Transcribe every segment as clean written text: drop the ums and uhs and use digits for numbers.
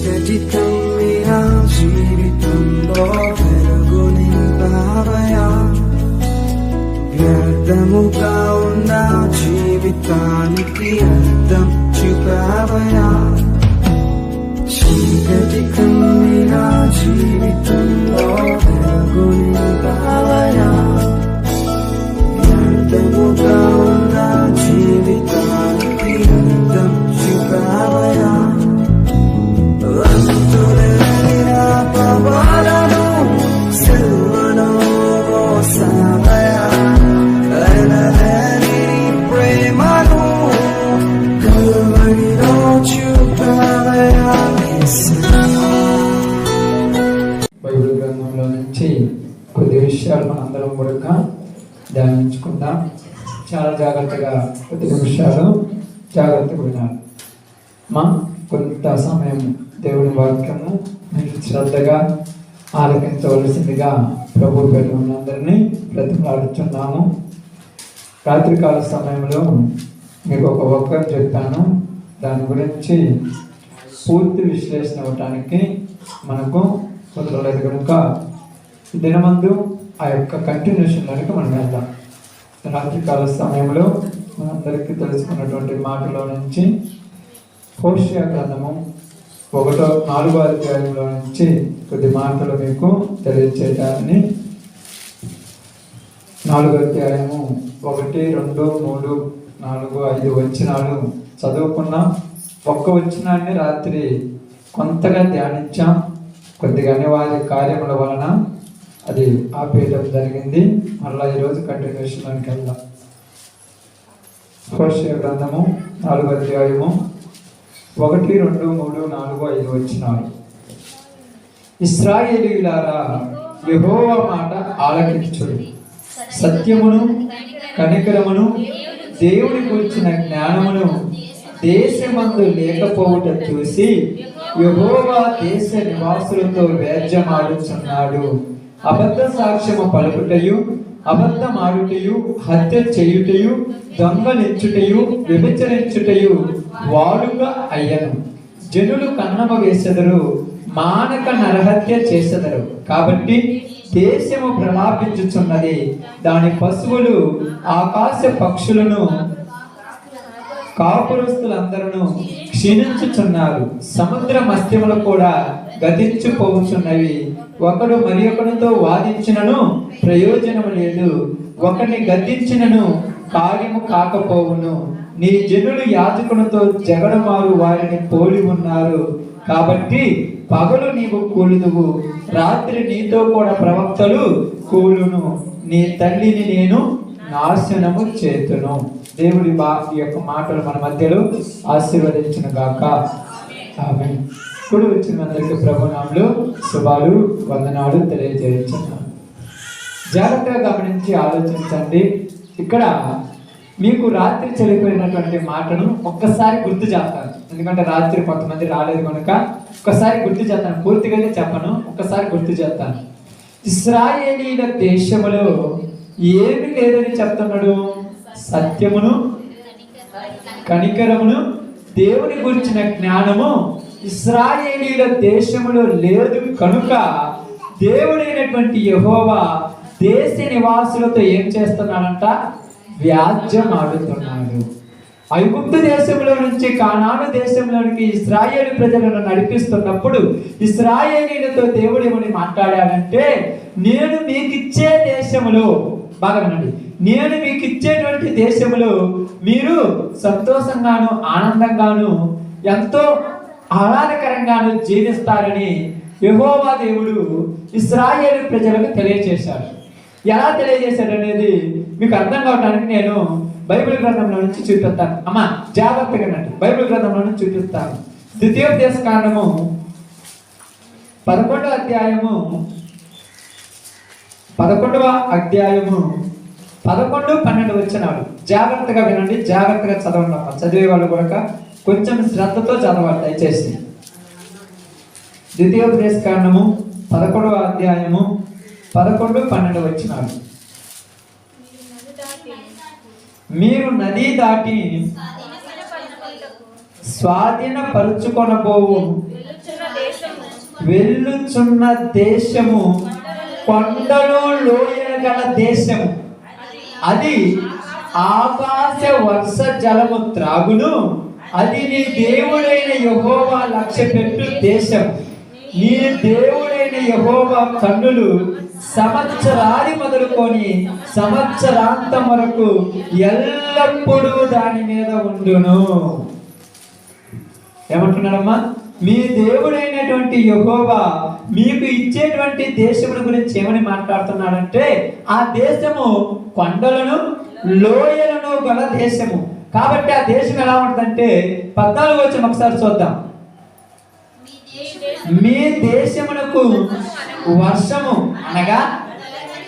చీకటి కమ్మిన జీవితంలో వెలుగు నింపావయా, వ్యర్థముగా ఉన్న జీవితానికి అర్థం చూపావయా. చీకటి కమ్మిన జీవితంలో వెలుగు నింపావయా, వ్యర్థముగా ఉన్న జీవితానికి అర్థం చూపావయా. అంతులేని నా పాపాలను సిలువలో మోసావయా, ఎనలేని ప్రేమను కలువరిలో చూపావయా. బైబిల్ గ్రంథంలో నుంచి కొద్ది విషయాలు మనందరం కూడా ధ్యానించుకుందాం. చాలా జాగ్రత్తగా కొద్ది నిమిషాలు జాగ్రత్తగా వినాలి. కొంత సమయం దేవుని వాక్యము మీరు శ్రద్ధగా ఆలకించవలసిందిగా ప్రభు పేరు మనందరినీ బ్రతిమలాడుచున్నాము. రాత్రికాల సమయంలో మీకు ఒక వాక్యం చెప్పాను. దాని గురించి పూర్తి విశ్లేషణ ఇవ్వటానికి మనకు కుదరలేదు కనుక దినమందు ఆ యొక్క కంటిన్యూషన్లోనికి మనం వెళ్దాం. రాత్రికాల సమయంలో మనందరికీ తెలుసుకున్నటువంటి మాటలో నుంచి హోషేయ గ్రంథము 4వ అధ్యాయంలో నుంచి కొద్ది మాటలు మీకు తెలియచేయడాన్ని 4వ అధ్యాయము 1, 2, 3, 4, 5 వచనాలు చదువుకున్నాం. ఒక్క వచనాన్ని రాత్రి కొంతగా ధ్యానించాం. కొద్దిగా అనివార్య కార్యముల వలన అది ఆపేయడం జరిగింది. మళ్ళీ ఈరోజు కంటిన్యూషన్లోకి వెళ్దాం. హోషేయ గ్రంథము 4వ అధ్యాయము 1, 2, 3, 4, 5 వచనాలు. ఇశ్రాయేలీయులారా, యెహోవా మాట ఆలకించుడు. సత్యమును కనికరమును దేవుని గురించిన జ్ఞానమును దేశమందు లేకపోవుట చూసి యెహోవా దేశ నివాసులతో వ్యాజ్యమాడుచున్నాడు. అబద్ధ సాక్ష్యము పలుకుటయు, అబద్ధమాడుటయు, హత్య చేయుటయు, దొంగలించుటయు, వ్యభిచరించుటయు వాడుగా అయ్యను. జనులు కన్నమ వేసెదరు, మానక నరహత్య చేసెదరు. కాబట్టి దేశము ప్రలాపించుచున్నది, దాని పశువులు ఆకాశ పక్షులను కాపురస్తులందరూ క్షీణించుచున్నారు. సముద్ర మత్స్యములు కూడా గతించిపోవచ్చున్నవి. ఒకడు మరి ఒకరితో వాదించినను ప్రయోజనము లేదు, ఒకరిని గద్దించినను కార్యము కాకపోవును. నీ జనులు యాజకునితో జగడమారు వారిని పోలి ఉన్నారు. కాబట్టి పగలు నీవు కూలుదువు, రాత్రి నీతో కూడా ప్రవక్తలు కూలును. నీ తల్లిని నేను నాశనము చేతును. దేవుడి ఈ యొక్క మాటలు మన మధ్యలో ఆశీర్వదించును గాక. ఆమేన్. ఇప్పుడు వచ్చిన అందరికీ ప్రభునామములో శుభాలు, వందనాలు తెలియజేస్తున్నాను. జాగ్రత్తగా గమనించి ఆలోచించండి. ఇక్కడ మీకు రాత్రి చనిపోయినటువంటి మాటను ఒక్కసారి గుర్తు చేస్తాను. ఎందుకంటే రాత్రి కొంతమంది రాలేదు కనుక ఒక్కసారి గుర్తు చేస్తాను. పూర్తిగా చెప్పను, ఒక్కసారి గుర్తు చేస్తాను. ఇశ్రాయేలీల దేశములో ఏమి లేదని చెప్తున్నాడు? సత్యమును కనికరమును దేవుని గురించిన జ్ఞానము ఇశ్రాయేలీల దేశములో లేదు కనుక దేవుడైనటువంటి యెహోవా దేశ నివాసులతో ఏం చేస్తున్నాడంట? వ్యాజ్యం ఆడుతున్నాడు. ఐగుప్తు దేశంలో నుంచి కానాను దేశంలోనికి ఇశ్రాయేలు ప్రజలను నడిపిస్తున్నప్పుడు ఇశ్రాయేలీలతో దేవుడు ఏమని మాట్లాడాడంటే, నేను మీకు ఇచ్చే దేశములో, బాగా వినండి, నేను మీకు ఇచ్చేటువంటి దేశములో మీరు సంతోషంగాను ఆనందంగాను ఎంతో ఆహ్లాదకరంగాను జీవిస్తారని యెహోవా దేవుడు ఇశ్రాయేలు ప్రజలకు తెలియజేశాడు. ఎలా తెలియజేశాడు అనేది మీకు అర్థం కావడానికి నేను బైబిల్ గ్రంథంలో నుంచి చూపిస్తాను. అమ్మా జాగ్రత్తగా నండి, బైబిల్ గ్రంథంలో నుంచి చూపిస్తాను. ద్వితీయోపదేశకాండము 11వ అధ్యాయము 11, 12 వచనాలు జాగ్రత్తగా వినండి, జాగ్రత్తగా చదవండి. అమ్మ చదివే వాళ్ళు కూడా కొంచెం శ్రద్ధతో చదవాలి దయచేసి. ద్వితీయోపదేశకాండము 11వ అధ్యాయము 11, 12 వచనాలు. మీరు నది దాటి స్వాధీనపరుచుకొనబోవు వెళ్ళుచున్న దేశము కొండలు లోయలు గల దేశము, అది ఆకాశ వర్ష జలము త్రాగును. అది నీ దేవుడైన యెహోవా లక్ష్యపెట్టు దేశం. నీ దేవుడైన యెహోవా కన్నులు సంవత్సరాది మొదలుకొని సంవత్సరాంతం వరకు ఎల్లప్పుడూ దాని మీద ఉండును. ఏమంటున్నాడమ్మా? మీ దేవుడైనటువంటి యెహోవా మీకు ఇచ్చేటువంటి దేశముల గురించి ఏమని మాట్లాడుతున్నాడంటే, ఆ దేశము కొండలను లోయలను గల దేశము. కాబట్టి ఆ దేశం ఎలా ఉంటుందంటే 14 వచనం ఒకసారి చూద్దాం. మీ దేశమునకు వర్షము అనగా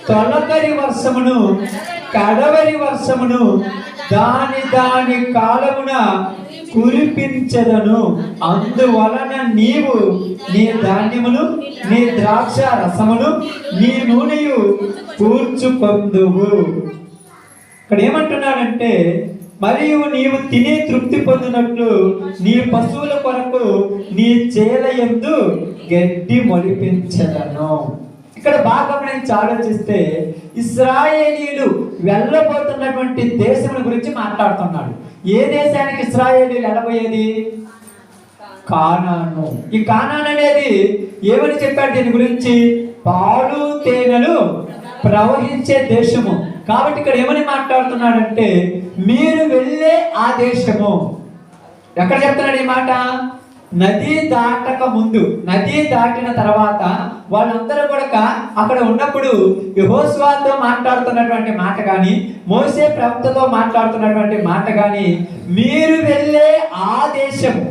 తొలకరి వర్షమును కడవరి వర్షమును దాని దాని కాలమున కురిపించదను. అందువలన నీవు నీ ధాన్యమును నీ ద్రాక్ష రసమును నీ నూనెయు కూర్చుకొందువు. ఇక్కడ ఏమంటున్నాడంటే, మరియు నీవు తిని తృప్తి పొందినట్లు నీ పశువుల కొరకు నీ చేలయందు గడ్డి మొలిపించదను. ఇక్కడ బాగా గమనించి ఆలోచిస్తే ఇశ్రాయేలీయులు వెళ్ళబోతున్నటువంటి దేశం గురించి మాట్లాడుతున్నాడు. ఏ దేశానికి ఇశ్రాయేలీయులు వెళ్ళబోయేది? కానాను. ఈ కానాన్ అనేది ఏమని చెప్పాడు దీని గురించి? పాలు తేనెలు ప్రవహించే దేశము. కాబట్టి ఇక్కడ ఏమని మాట్లాడుతున్నాడంటే, మీరు వెళ్ళే ఆ దేశము ఎక్కడ చెప్తున్నాడు ఈ మాట? నది దాటక ముందు, నది దాటిన తర్వాత వాళ్ళందరూ కూడా అక్కడ ఉన్నప్పుడు యెహోషువతో మాట్లాడుతున్నటువంటి మాట కానీ, మోసే ప్రవక్తతో మాట్లాడుతున్నటువంటి మాట కానీ, మీరు వెళ్ళే ఆ దేశము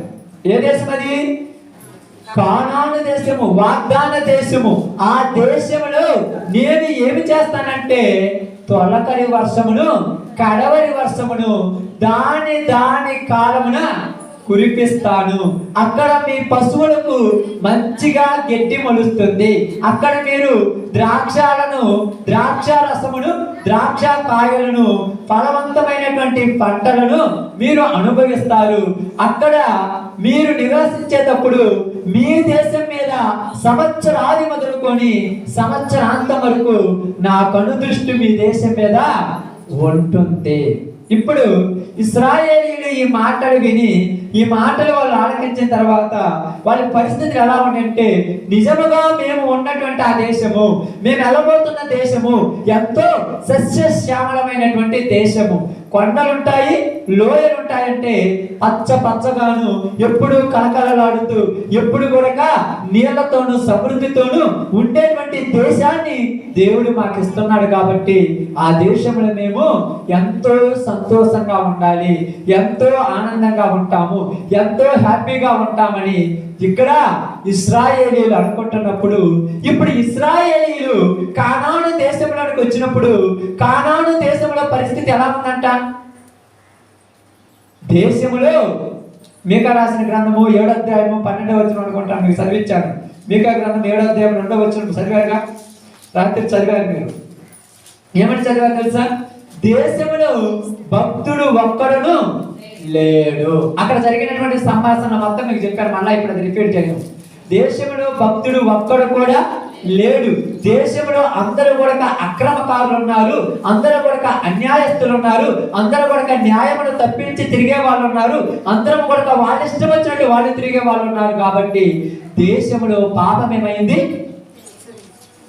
ఏ దేశం? అది కానాను దేశము, వాగ్దాన దేశము. ఆ దేశములో నేను ఏమి చేస్తానంటే తొలకరి వర్షమును కడవరి వర్షమును దాని దాని కాలమున కురిపిస్తాను. అక్కడ మీ పశువులకు మంచిగా గడ్డి మొలుస్తుంది. అక్కడ మీరు ద్రాక్షాలను, ద్రాక్ష రసమును, ద్రాక్ష కాయలను, ఫలవంతమైనటువంటి పంటలను మీరు అనుభవిస్తారు. అక్కడ మీరు నివసించేటప్పుడు మీ దేశం మీద సంవత్సరాది మొదలుకొని సంవత్సరాంతం వరకు నా కనుదృష్టి మీ దేశం మీద ఉంటుంది. ఇప్పుడు ఇశ్రాయేలీయులు ఈ మాటలు విని, ఈ మాటలు వాళ్ళు ఆలకించిన తర్వాత వాళ్ళ పరిస్థితులు ఎలా ఉన్నాయంటే, నిజముగా మేము ఉన్నటువంటి ఆ దేశము, మేము వెళ్ళబోతున్న దేశము ఎంతో సస్యశ్యామలమైనటువంటి దేశము. కొండలుంటాయి, లోయలు ఉంటాయంటే పచ్చ పచ్చగాను, ఎప్పుడు కలకలలాడుతూ, ఎప్పుడు కూడా నీళ్లతోనూ సమృద్ధితోనూ ఉండేటువంటి దేశాన్ని దేవుడు మాకు ఇస్తున్నాడు. కాబట్టి ఆ దేశంలో మేము ఎంతో సంతోషంగా ఉండాలి, ఎంతో ఆనందంగా ఉంటాము, ఎంతో హ్యాపీగా ఉంటామని ఇక్కడ ఇశ్రాయేలీయులు అనుకుంటున్నప్పుడు, ఇప్పుడు ఇశ్రాయేలీయులు కానాను దేశంలోకి వచ్చినప్పుడు కానాను దేశంలో పరిస్థితి ఎలా ఉందంట? దేశములో మీకా రాసిన గ్రంథము 7వ అధ్యాయము 12వ వచనం అనుకుంటాను, మీకు చదివించాను. మీకా గ్రంథం 7వ అధ్యాయం 2వ వచనం చదివారుగా, రాత్రి చదివారు. మీరు ఏమని చదివారు తెలుసా? దేశములో భక్తుడు ఒక్కడును లేడు. అక్కడ జరిగినటువంటి సంభాషణ మొత్తం మీకు చెప్పారు, మళ్ళీ ఇప్పుడు అది రిపీట్ చేయను. దేశంలో భక్తుడు ఒక్కడు కూడా లేడు. దేశంలో అందరూ కూడా అక్రమకారులు ఉన్నారు, అందరూ కూడా అన్యాయస్తులు ఉన్నారు, అందరూ కూడా న్యాయమును తప్పించి తిరిగే వాళ్ళు ఉన్నారు, అందరం కూడా వాళ్ళ ఇష్టం వచ్చినట్టు వాళ్ళు తిరిగే వాళ్ళు ఉన్నారు. కాబట్టి దేశంలో పాపం ఏమైంది?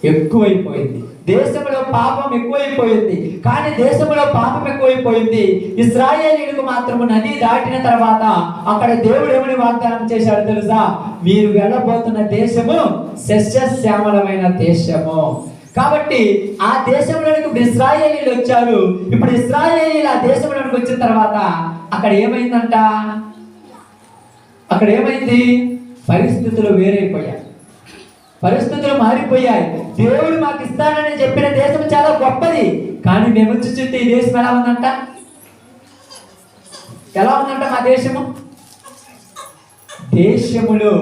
ఎక్కువైపోయింది. దేశంలో పాపం ఎక్కువైపోయింది. కానీ దేశంలో పాపం ఎక్కువైపోయింది. ఇశ్రాయేలీయులకు మాత్రము నది దాటిన తర్వాత అక్కడ దేవుడు ఏమని వాగ్దానం చేశాడు తెలుసా? మీరు వెళ్ళబోతున్న దేశము సస్యశ్యామలమైన దేశము. కాబట్టి ఆ దేశంలోనికి ఇప్పుడు ఇశ్రాయేలీయులు వచ్చారు. ఇప్పుడు ఇశ్రాయేలీయులు ఆ దేశంలోనికి వచ్చిన తర్వాత అక్కడ ఏమైందంట? అక్కడ ఏమైంది? పరిస్థితులు వేరైపోయాయి, పరిస్థితులు మారిపోయాయి. దేవుడు మాకు ఇస్తానని చెప్పిన దేశం చాలా గొప్పది, కానీ మేము చూస్తే ఈ దేశం ఎలా ఉందంట? ఎలా ఉందంట మా దేశము? దేశములో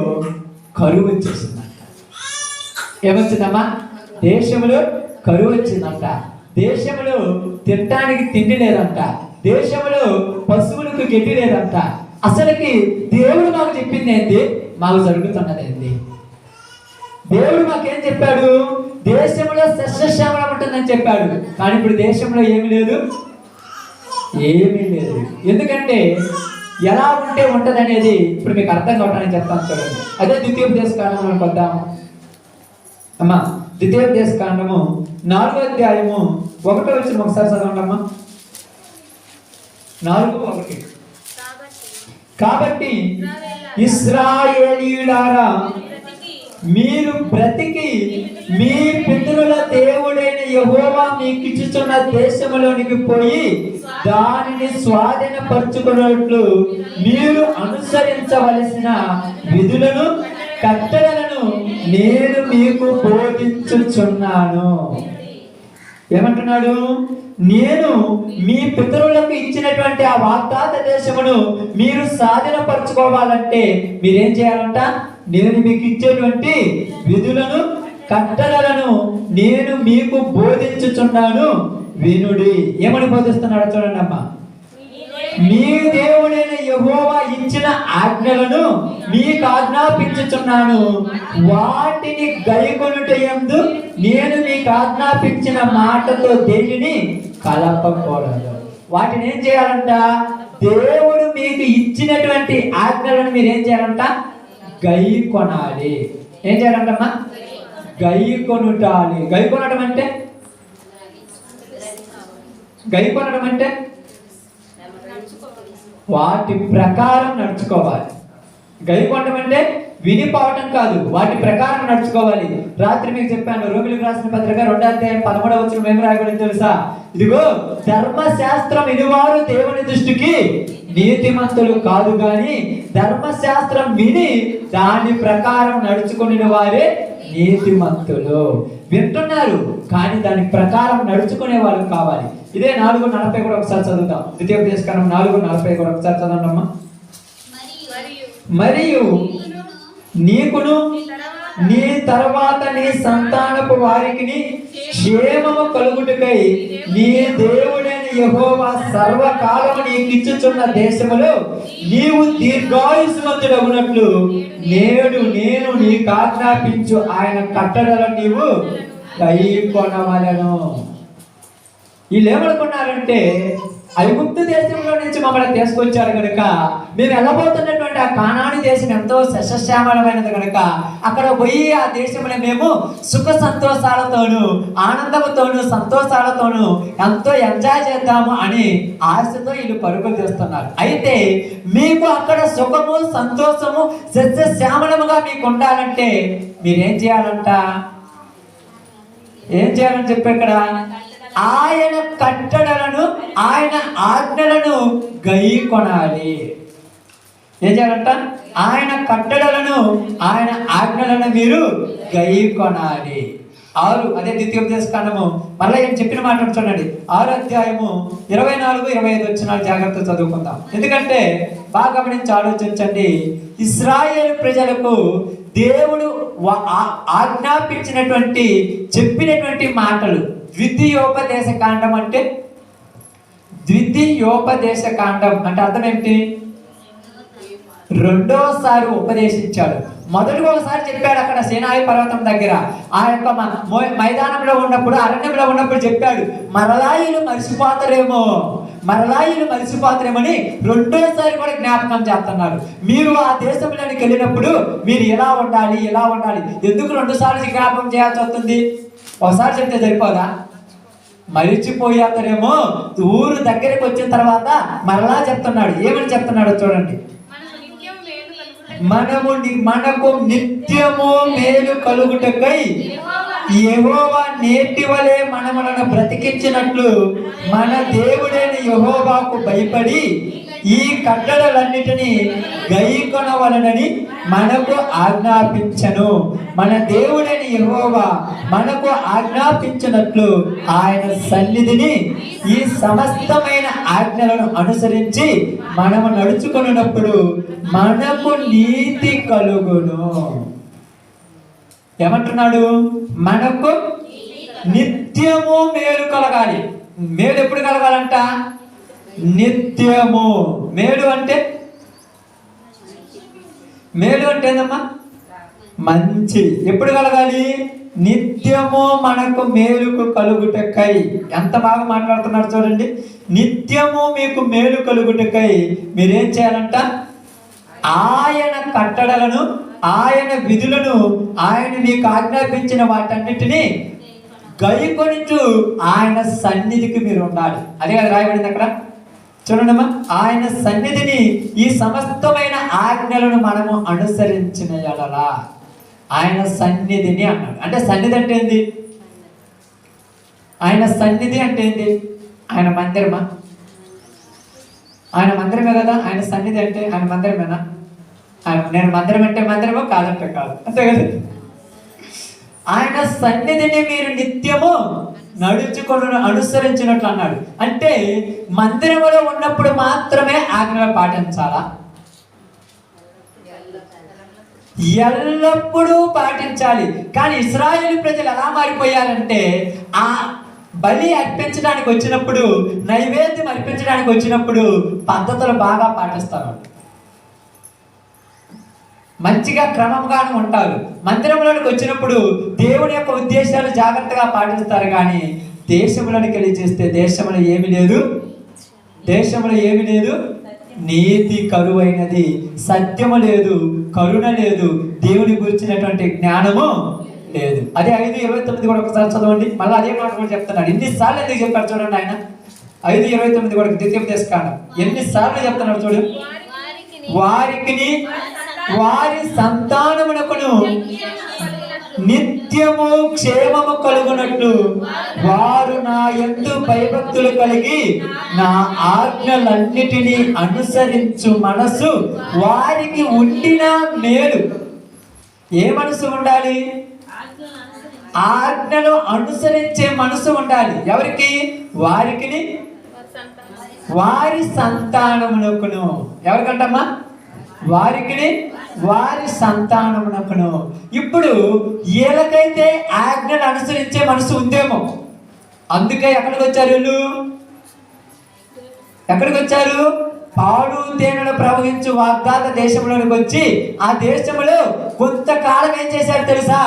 కరువు వచ్చేసిందంట. ఏమొచ్చిందమ్మా? దేశములో కరువు వచ్చిందంట. దేశములో తినడానికి తిండి లేదంట. దేశములో పశువులకు గడ్డి లేదంట. అసలుకి దేవుడు మాకు చెప్పింది ఏంటి? మాకు జరుగుతున్నది ఏంటి? దేవుడు మాకేం చెప్పాడు? దేశంలో సస్యశ్యామలం ఉంటుందని చెప్పాడు. కానీ ఇప్పుడు దేశంలో ఏమీ లేదు, ఏమీ లేదు. ఎందుకంటే ఎలా ఉంటే ఉంటది అనేది ఇప్పుడు మీకు అర్థం కావటానికి చెప్తాను చూడండి. అదే ద్వితీయోపదేశ కాండము వద్దాము అమ్మా. ద్వితీయోపదేశ కాండము 4వ అధ్యాయము 1వ వచనం ఒకసారి చదవండి అమ్మా. 4:1. కాబట్టి ఇశ్రాయేలీయులారా, మీరు బ్రతికి మీ పితరుల దేవుడైన యెహోవా మీకిచ్చుచున్న దేశములోనికి పోయి దానిని స్వాధీనపరచుకున్నట్లు మీరు అనుసరించవలసిన విధులను కట్టడలను నేను మీకు బోధించుచున్నాను. ఏమంటున్నాడు? నేను మీ పితరులకు ఇచ్చినటువంటి ఆ వాగ్దాత దేశమును మీరు స్వాధీనపరచుకోవాలంటే మీరేం చేయాలంట? నేను మీకు ఇచ్చేటువంటి విధులను కట్టడలను నేను మీకు బోధించుచున్నాను, వినుడి. ఏమని బోధిస్తున్నాడు చూడండి అమ్మా. మీ దేవుడైన యెహోవా ఇచ్చిన ఆజ్ఞలను మీకు ఆజ్ఞాపించుచున్నాను, వాటిని గైకొనుటయందు నేను మీకు ఆజ్ఞాపించిన మాటతో దేనిని కలపకూడదు. వాటిని ఏం చేయాలంట? దేవుడు మీకు ఇచ్చినటువంటి ఆజ్ఞలను మీరు ఏం చేయాలంట? గైకొనాలి. ఏం చేయాలంటమ్మా? గైకొనుటాలి. గైకొనడం అంటే వాటి ప్రకారం నడుచుకోవాలి. గైకొనడం అంటే వినిపోవటం కాదు, వాటి ప్రకారం నడుచుకోవాలి. రాత్రి మీకు చెప్పాను, రోమిలకు రాసిన పత్రిక 2వ అధ్యాయం 13వ వచనం ఏం రాయబడింది తెలుసా? ఇదిగో, ధర్మశాస్త్రం వినివారు దేవుని దృష్టికి నీతిమంతులు కాదు గాని ధర్మశాస్త్రం విని దాని ప్రకారం నడుచుకుని వారే నీతిమంతులు. వింటున్నారు కానీ దాని ప్రకారం నడుచుకునే వాళ్ళు కావాలి. ఇదే 4:40 కూడా ఒకసారి చదువుతాం. ద్వితీయోపదేశ కాండం 4:40 కూడా ఒకసారి చదవండి అమ్మా. మరియు నీకును నీ తర్వాత నీ సంతానపు వారికి క్షేమము కలుగుటకై నీ దేవుడైన యెహోవా సర్వకాలము నీకిచ్చుచున్న దేశములో నీవు దీర్ఘాయుష్మంతుడగునట్లు నేడు నేను నీకు ఆజ్ఞాపించు ఆయన కట్టడలను నీవు గైకొనవలెను. వీళ్ళు ఏమనుకున్నారంటే ఐగుప్తు దేశంలో నుంచి మమ్మల్ని తీసుకొచ్చారు కనుక మేము వెళ్ళబోతున్నటువంటి ఆ కానాని దేశం ఎంతో సస్యశ్యామలమైనది కనుక అక్కడ పోయి ఆ దేశంలో మేము సుఖ సంతోషాలతోనూ ఆనందంతోనూ సంతోషాలతోనూ ఎంతో ఎంజాయ్ చేద్దాము అని ఆశతో వీళ్ళు పరుగులు తీస్తున్నారు. అయితే మీకు అక్కడ సుఖము సంతోషము సస్యశ్యామలముగా మీకు ఉండాలంటే మీరేం చేయాలంట? ఏం చేయాలని చెప్పి ఇక్కడ ఆయన కట్టడలను ఆయన ఆజ్ఞలను గైకొనాలి. ఏం చేయాలంట? ఆయన కట్టడలను ఆయన ఆజ్ఞలను మీరు గైకొనాలి. 6 అదే ద్వితీయోపదేశ కాండము మళ్ళీ ఏం చెప్పిన మాట చూడండి. 6వ అధ్యాయము 24-25 వచనాలు జాగ్రత్త చదువుకుందాం. ఎందుకంటే బాగా గమనించి ఆలోచించండి. ఇశ్రాయేలు ప్రజలకు దేవుడు ఆజ్ఞాపించినటువంటి చెప్పినటువంటి మాటలు. ద్వితీయోపదేశ కాండం అంటే ద్వితీయోపదేశ కాండం అంటే అర్థం ఏమిటి? రెండోసారి ఉపదేశించాడు. మొదటిగా ఒకసారి చెప్పాడు అక్కడ సీనాయి పర్వతం దగ్గర ఆ యొక్క మైదానంలో ఉన్నప్పుడు, అరణ్యంలో ఉన్నప్పుడు చెప్పాడు. మరలాయిలు మరిసిపోతారేమని రెండోసారి కూడా జ్ఞాపకం చేస్తున్నారు. మీరు ఆ దేశంలోకి వెళ్ళినప్పుడు మీరు ఎలా ఉండాలి. ఎందుకు 2 సార్లు జ్ఞాపకం చేయాల్సి వస్తుంది? ఒకసారి చెప్తే సరిపోదా? మరిచిపోయాతనేమో ఊరు దగ్గరికి వచ్చిన తర్వాత మరలా చెప్తున్నాడు. ఏమని చెప్తున్నాడో చూడండి. మనకు నిత్యము మేలు కలుగుటకై యెహోవా నేటి వలె మనలను బ్రతికించినట్లు మన దేవుడైన యెహోవాకు భయపడి ఈ కట్టడలన్నిటినీ గైకొనవలెనని మనకు ఆజ్ఞాపించను. మన దేవుడైన యెహోవా మనకు ఆజ్ఞాపించినట్లు ఆయన సన్నిధిని ఈ సమస్తమైన ఆజ్ఞలను అనుసరించి మనము నడుచుకున్నప్పుడు మనకు నీతి కలుగును. ఏమంటున్నాడు? మనకు నిత్యము మేలు కలగాలి. మేలు ఎప్పుడు కలగాలంట? నిత్యము. మేలు అంటే ఏందమ్మా? మంచి. ఎప్పుడు కలగాలి? నిత్యము మనకు మేలుకు కలుగుటకై. ఎంత బాగా మాట్లాడుతున్నారు చూడండి. నిత్యము మీకు మేలు కలుగుటకై మీరేం చేయాలంట? ఆయన కట్టడలను, ఆయన విధులను, ఆయన మీకు ఆజ్ఞాపించిన వాటన్నిటినీ గైకొనుచు ఆయన సన్నిధికి మీరు ఉండాలి. అదే కదా రాయబడింది అక్కడ. చూడండమ్మా, ఆయన సన్నిధిని, ఈ సమస్తమైన ఆజ్ఞలను మనము అనుసరించిన యెడల, ఆయన సన్నిధిని అన్నాడు. అంటే సన్నిధి అంటే ఏంది? ఆయన సన్నిధి అంటే ఏంది? ఆయన మందిరమా? ఆయన మందిరమే కదా. ఆయన సన్నిధి అంటే ఆయన మందిరమేనా? నేను మందిరం అంటే మందిరమో, కాదంటే కాదు, అంతే కదా. ఆయన సన్నిధిని మీరు నిత్యము నడుచుకొని అనుసరించినట్లు అన్నాడు. అంటే మందిరములో ఉన్నప్పుడు మాత్రమే ఆజ్ఞలు పాటించాలా? ఎల్లప్పుడూ పాటించాలి. కానీ ఇశ్రాయేలు ప్రజలు ఎలా మారిపోయారంటే, ఆ బలి అర్పించడానికి వచ్చినప్పుడు, నైవేద్యం అర్పించడానికి వచ్చినప్పుడు పద్ధతులు బాగా పాటిస్తారు. మంచిగా క్రమంగానే ఉంటారు. మందిరంలోనికి వచ్చినప్పుడు దేవుని యొక్క ఉద్దేశాలు జాగ్రత్తగా పాటిస్తారు. కానీ దేశంలోనికి వెళ్ళి చేస్తే దేశంలో ఏమి లేదు, దేశంలో ఏమి లేదు, నీతి కరువైనది, సత్యము లేదు, కరుణ లేదు, దేవుని గురించినటువంటి జ్ఞానము లేదు. అదే 5:29 కూడా ఒకసారి చదవండి. మళ్ళీ అదే మాట కూడా చెప్తున్నాడు. ఎన్నిసార్లు ఎందుకు చెప్పారు చూడండి ఆయన. 5:29 కూడా ద్వితీయోపదేశకాండం ఎన్నిసార్లు చెప్తున్నాడు చూడు. వారికి వారి సంతానమునకును నిత్యము క్షేమము కలుగునట్లు వారు నా యందు భయభక్తులు కలిగి నా ఆజ్ఞలన్నిటినీ అనుసరించు మనసు వారికి ఉండిన మేలు. ఏ మనసు ఉండాలి? ఆజ్ఞలు అనుసరించే మనసు ఉండాలి. ఎవరికి? వారికి, వారి సంతానమునకును. ఎవరికంటమ్మా? వారికి, వారి సంతానమునకును. ఇప్పుడు వీళ్ళకైతే ఆజ్ఞలు అనుసరించే మనసు ఉందేమో, అందుకే ఎక్కడికి వచ్చారు వీళ్ళు? ఎక్కడికి వచ్చారు? పాడు తేనెలు ప్రవహించు వాగ్దాత దేశంలోనికి వచ్చి ఆ దేశంలో కొంతకాలం ఏం చేశారు తెలుసా?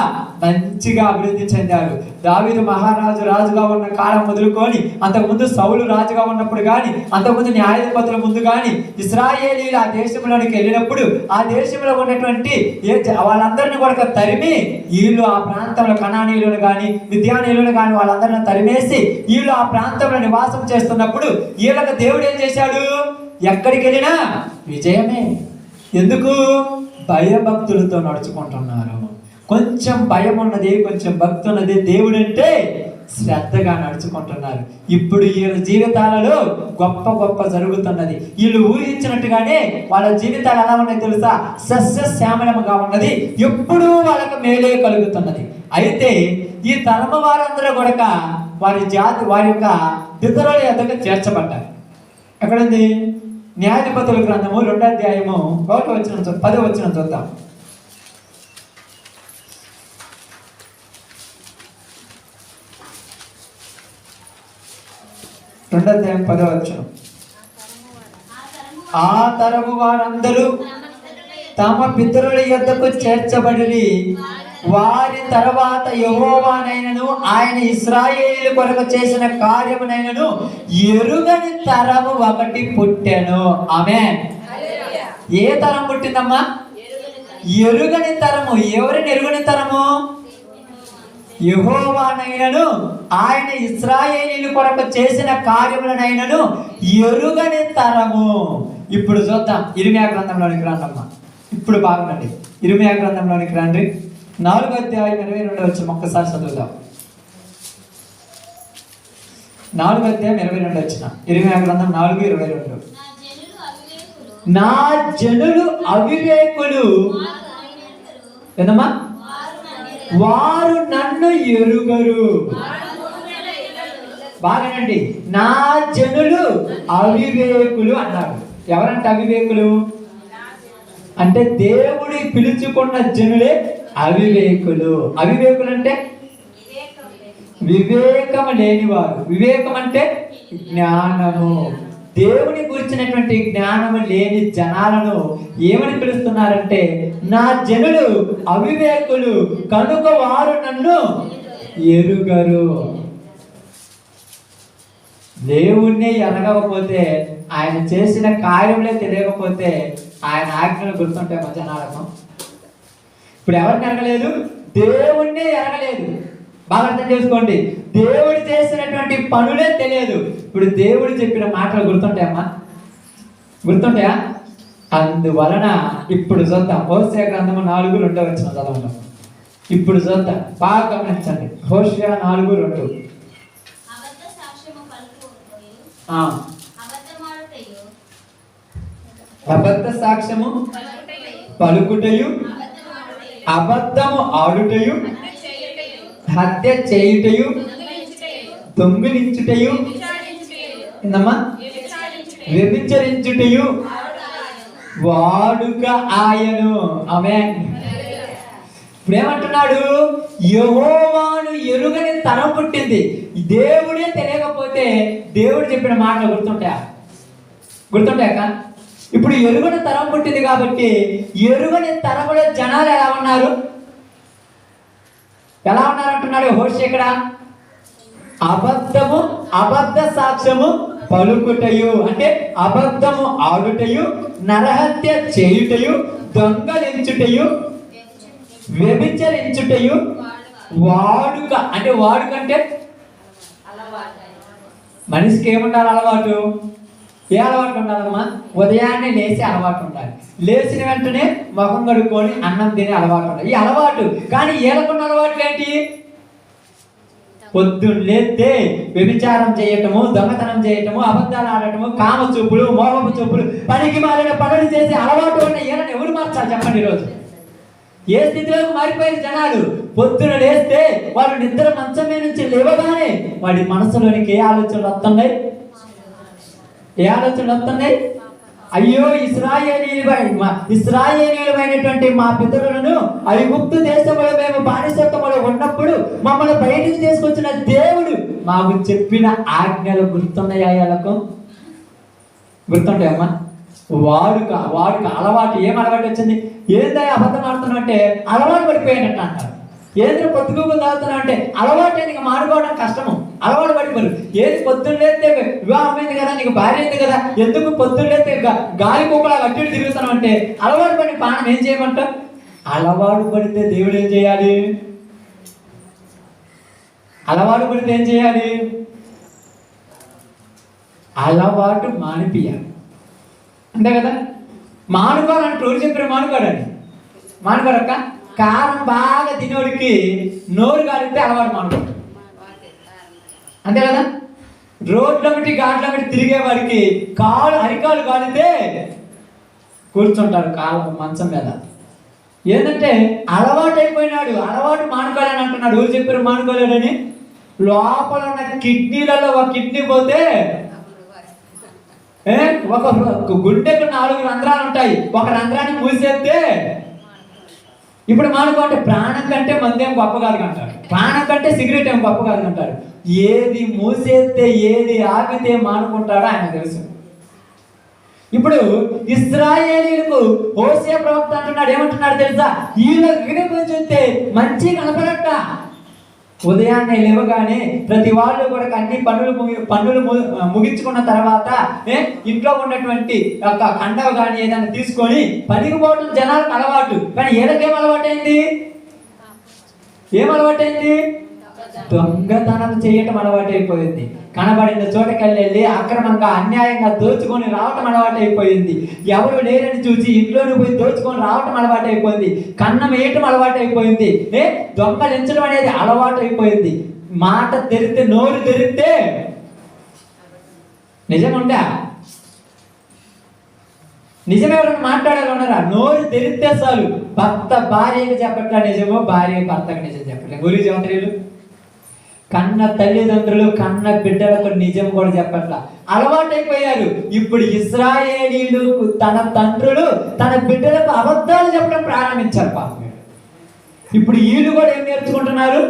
మంచిగా అభివృద్ధి చెందారు. దావీదు మహారాజు రాజుగా ఉన్న కాలం మొదలుకొని, అంతకుముందు సౌలు రాజుగా ఉన్నప్పుడు కానీ, అంతకుముందు న్యాయాధిపతుల ముందు కానీ, ఇశ్రాయేలీలు ఆ దేశంలోనికి వెళ్ళినప్పుడు ఆ దేశంలో ఉన్నటువంటి వాళ్ళందరినీ కూడా తరిమి, వీళ్ళు ఆ ప్రాంతంలో కనానీయులను కానీ, మిద్యానీయులను కానీ వాళ్ళందరిని తరిమేసి వీళ్ళు ఆ ప్రాంతంలో నివాసం చేస్తున్నప్పుడు వీళ్ళకి దేవుడు ఏం చేశాడు? ఎక్కడికి వెళ్ళినా విజయమే. ఎందుకు? భయభక్తులతో నడుచుకుంటున్నారు. కొంచెం భయం ఉన్నది, కొంచెం భక్తి ఉన్నది, దేవుడు అంటే శ్రద్ధగా నడుచుకుంటున్నారు. ఇప్పుడు వీళ్ళ జీవితాలలో గొప్ప గొప్ప జరుగుతున్నది. వీళ్ళు ఊహించినట్టుగానే వాళ్ళ జీవితాలు ఎలా ఉన్నాయి తెలుసా? సస్యశ్యామలముగా ఉన్నది. ఎప్పుడూ వాళ్ళకు మేలే కలుగుతున్నది. అయితే ఈ తరమ వారందరూ కూడా వారి జాతి, వారి యొక్క పితరుల యొద్దకు చేర్చబడ్డారు. ఎక్కడుంది? న్యాయాధిపతుల గ్రంథము 2వ అధ్యాయము 1వ వచనం 10వ వచనం చూద్దాం. 2వ అధ్యాయం 10వ వచనం. ఆ తరము వారందరూ తమ పితరుల యొద్దకు చేర్చబడి వారి తర్వాత యెహోవానైనను ఆయన ఇశ్రాయేలు కొరకు చేసిన కార్యమునైనను ఎరుగని తరము ఒకటి పుట్టెను. ఆమేన్. ఏ తరం పుట్టిందమ్మా? ఎరుగని తరము. ఎవరిని ఎరుగని తరము? యెహోవానైనను ఆయన ఇశ్రాయేలీయుల కొరకు చేసిన కార్యములనైనను ఎరుగని తరము. ఇప్పుడు చూద్దాం ఇర్మీయా గ్రంథంలోనికి రండమ్మా. ఇప్పుడు బాగుండండి. ఇర్మీయా గ్రంథంలోనికి రండి. 4వ అధ్యాయం 22వ వచనం ఒక్కసారి చదువుదాం. 4వ అధ్యాయం 22వ వచనం. ఇర్మీయా గ్రంథం 4:22. నా జనులు అవివేకులు, ఏదమ్మా? వారు నన్ను ఎరుగరు. బాగానండి. నా జనులు అవివేకులు అన్నారు. ఎవరంటే అవివేకులు? అంటే దేవుడి పిలుచుకున్న జనులే అవివేకులు. అవివేకులు అంటే వివేకం లేనివారు. వివేకం అంటే జ్ఞానము. దేవుని గురించినటువంటి జ్ఞానము లేని జనాలను ఏమని పిలుస్తున్నారంటే నా జనులు అవివేకులు కనుక వారు నన్ను ఎరుగరు. దేవుణ్ణి ఎరగకపోతే, ఆయన చేసిన కార్యములే తెలియకపోతే ఆయన ఆజ్ఞలు గుర్తుంటాయి మా జనాలకు. ఇప్పుడు ఎవరిని ఎరగలేదు? దేవుణ్ణి ఎరగలేదు. బాగా అర్థం చేసుకోండి, దేవుడు చేసినటువంటి పనులే తెలియదు. ఇప్పుడు దేవుడు చెప్పిన మాటలు గుర్తుంటాయమ్మా? గుర్తుంటాయా? అందువలన ఇప్పుడు చూద్దాం. హోషేయ గ్రంథము 4:2 చదవండి. ఇప్పుడు చూద్దాం, బాగా గమనించండి. హోషేయ 4:2. అబద్ధ సాక్ష్యము పలుకుటయు, అబద్ధము ఆడుటయు, హత్య చేయుటయు, దొంగిలించుటయు, ఏందమ్మా, వ్యభిచరించుటయు వాడుక ఆయను. ఆమేన్. ఇప్పుడు ఏమంటున్నాడు? యెహోవాను ఎరుగని తరం పుట్టింది. దేవుడే తెలియకపోతే దేవుడు చెప్పిన మాటలు గుర్తుంటాయా? గుర్తుంటాయక? ఇప్పుడు ఎరుగని తరం పుట్టింది కాబట్టి ఎరుగని తరముల జనాలు ఎలా ఉన్నారు? ఎలా ఉన్నారు అంటున్నాడు హోషేయ ఇక్కడ. అబద్ధము, అబద్ధ సాక్ష్యము పలుకుటయు, అంటే అబద్ధము ఆడుటయు, నరహత్య చేయుటయు, దొంగలించుటయు, వ్యభిచరించుటయు, వాడుక. అంటే వాడుక అంటే మనిషికి ఏముండాలి అలవాటు? ఏ అలవాటు ఉండాలమ్మా? ఉదయాన్నే లేచి అలవాటు ఉండాలి. లేచిన వెంటనే ముఖం కడుక్కొని అన్నం తినే అలవాటు ఉండాలి. ఈ అలవాటు. కానీ ఏలకున్న అలవాట్లు ఏంటి? పొద్దున్న లేస్తే వ్యభిచారం చేయటము, దొంగతనం చేయటము, అబద్ధాలు ఆడటము, కామ చూపులు, మోహపు చూపులు, పనికి మారిన పనులు చేసి అలవాటు ఉన్న ఏలని ఎవరు మార్చాలి చెప్పండి? ఈరోజు ఏ స్థితిలోకి మారిపోయిన జనాలు? పొద్దున లేస్తే వాడు నిద్ర మంచం మీద నుంచి లేవగానే వాడి మనసులోనికి ఏ ఆలోచనలు వస్తున్నాయి? ఏ ఆలోచనలు వస్తున్నాయి? అయ్యో ఇశ్రాయేలీయులమైనటువంటి మా పితరులను ఐగుప్తు దేశంలో మేము బానిసత్వంలో ఉన్నప్పుడు మమ్మల్ని బయటికి తీసుకొచ్చిన దేవుడు మాకు చెప్పిన ఆజ్ఞలు గుర్తున్నాయా? వాళ్ళకు గుర్తుంటాయమ్మా? వాడుక అలవాటు. ఏం అలవాటు వచ్చింది? ఏందా అబద్ధం ఆడుతున్నావు అంటే అలవాటు పడిపోయాడంట అంటారు. ఏంద్ర పొద్దుగూకులు తాగుతున్నావు అంటే అలవాటు. నీకు మాడుకోవడం కష్టము, అలవాటు పడిపోరు. ఏది పొద్దున్న లేస్తే వివాహం అయింది కదా, నీకు భార్య అయింది కదా, ఎందుకు పొద్దున్న లేస్తే గాలి కుక్కలా అడ్డు తిరుగుతున్నావు అంటే అలవాటు పడి పానం ఏం చేయమంట? అలవాటు పడితే దేవుడు ఏం చేయాలి? అలవాటు పడితే ఏం చేయాలి? అలవాటు మానిపియాలి. అంతే కదా? మానుకోవాలంటే రోజు చెప్పిన మానుకోడండి. మానుకోరక్క. కారం బాగా తినోడికి నోరు కాలితే అలవాటు మానుకోడు. అంతే కదా? రోడ్ల బట్టి గాడ్ల బట్టి తిరిగే వాడికి అరికాలు కాలితే కూర్చుంటారు కాళ్ళ మంచం మీద. ఏంటంటే అలవాటు అయిపోయినాడు. అలవాటు మానుకోవాలని అంటున్నాడు. ఎవరు చెప్పారు మానుకోలేడని? లోపల ఉన్న కిడ్నీలలో ఒక కిడ్నీ పోతే ఒక గుండెకు 4 రంధ్రాలు ఉంటాయి. ఒక రంధ్రాన్ని మూసేస్తే ఇప్పుడు మానుకోండి. ప్రాణం కంటే మందేం గొప్ప కాదు అంటారు. ప్రాణం కంటే సిగరెట్ ఏం గొప్ప కాదు అంటారు. ఏది మూసేస్తే ఏది ఆగితే మానుకుంటాడో ఆయన తెలుసు. ఇప్పుడు ఇశ్రాయేలీయులకు హోషేయ ప్రవక్త అంటున్నాడు. ఏమంటున్నాడు తెలుసా? వీళ్ళ చూస్తే మంచి కనపడట. ఉదయాన్నే లేవగానే ప్రతి వాళ్ళు కూడా అన్ని పనులు ముగించుకున్న తర్వాత ఇంట్లో ఉన్నటువంటి ఒక కండవ కానీ ఏదైనా తీసుకొని పనికి పోవడం జనాలకు అలవాటు. కానీ ఏళ్ళకేం అలవాటైంది? ఏం అలవాటైంది? దొంగతనం చేయటం అలవాటైపోయింది. కనబడిన చోటకెళ్ళి అక్రమంగా అన్యాయంగా దోచుకొని రావటం అలవాటైపోయింది. ఎవరు లేరని చూసి ఇంట్లోకి పోయి దోచుకొని రావటం అలవాటైపోయింది. కన్నం వేయటం అలవాటైపోయింది. దొంగలించడం అనేది అలవాటైపోయింది. మాట తెరిస్తే, నోరు తెరిస్తే నిజముందా? నిజమెవరైనా మాట్లాడాలి ఉన్నారా? నోరు తెరిస్తే చాలు. భర్త భార్యకి చెప్పట్లా నిజమో, భార్య భర్తకు నిజం చెప్పట్లేదు. గురి జవతరీలు కన్న తల్లిదండ్రులు కన్న బిడ్డలకు నిజం కూడా చెప్పట్లా, అలవాటైపోయారు. ఇప్పుడు ఇశ్రాయేలీయులు తన తండ్రులు తన బిడ్డలకు అబద్ధాలు చెప్పడం ప్రారంభించారు పాపం. ఇప్పుడు వీళ్ళు కూడా ఏం నేర్చుకుంటున్నారు?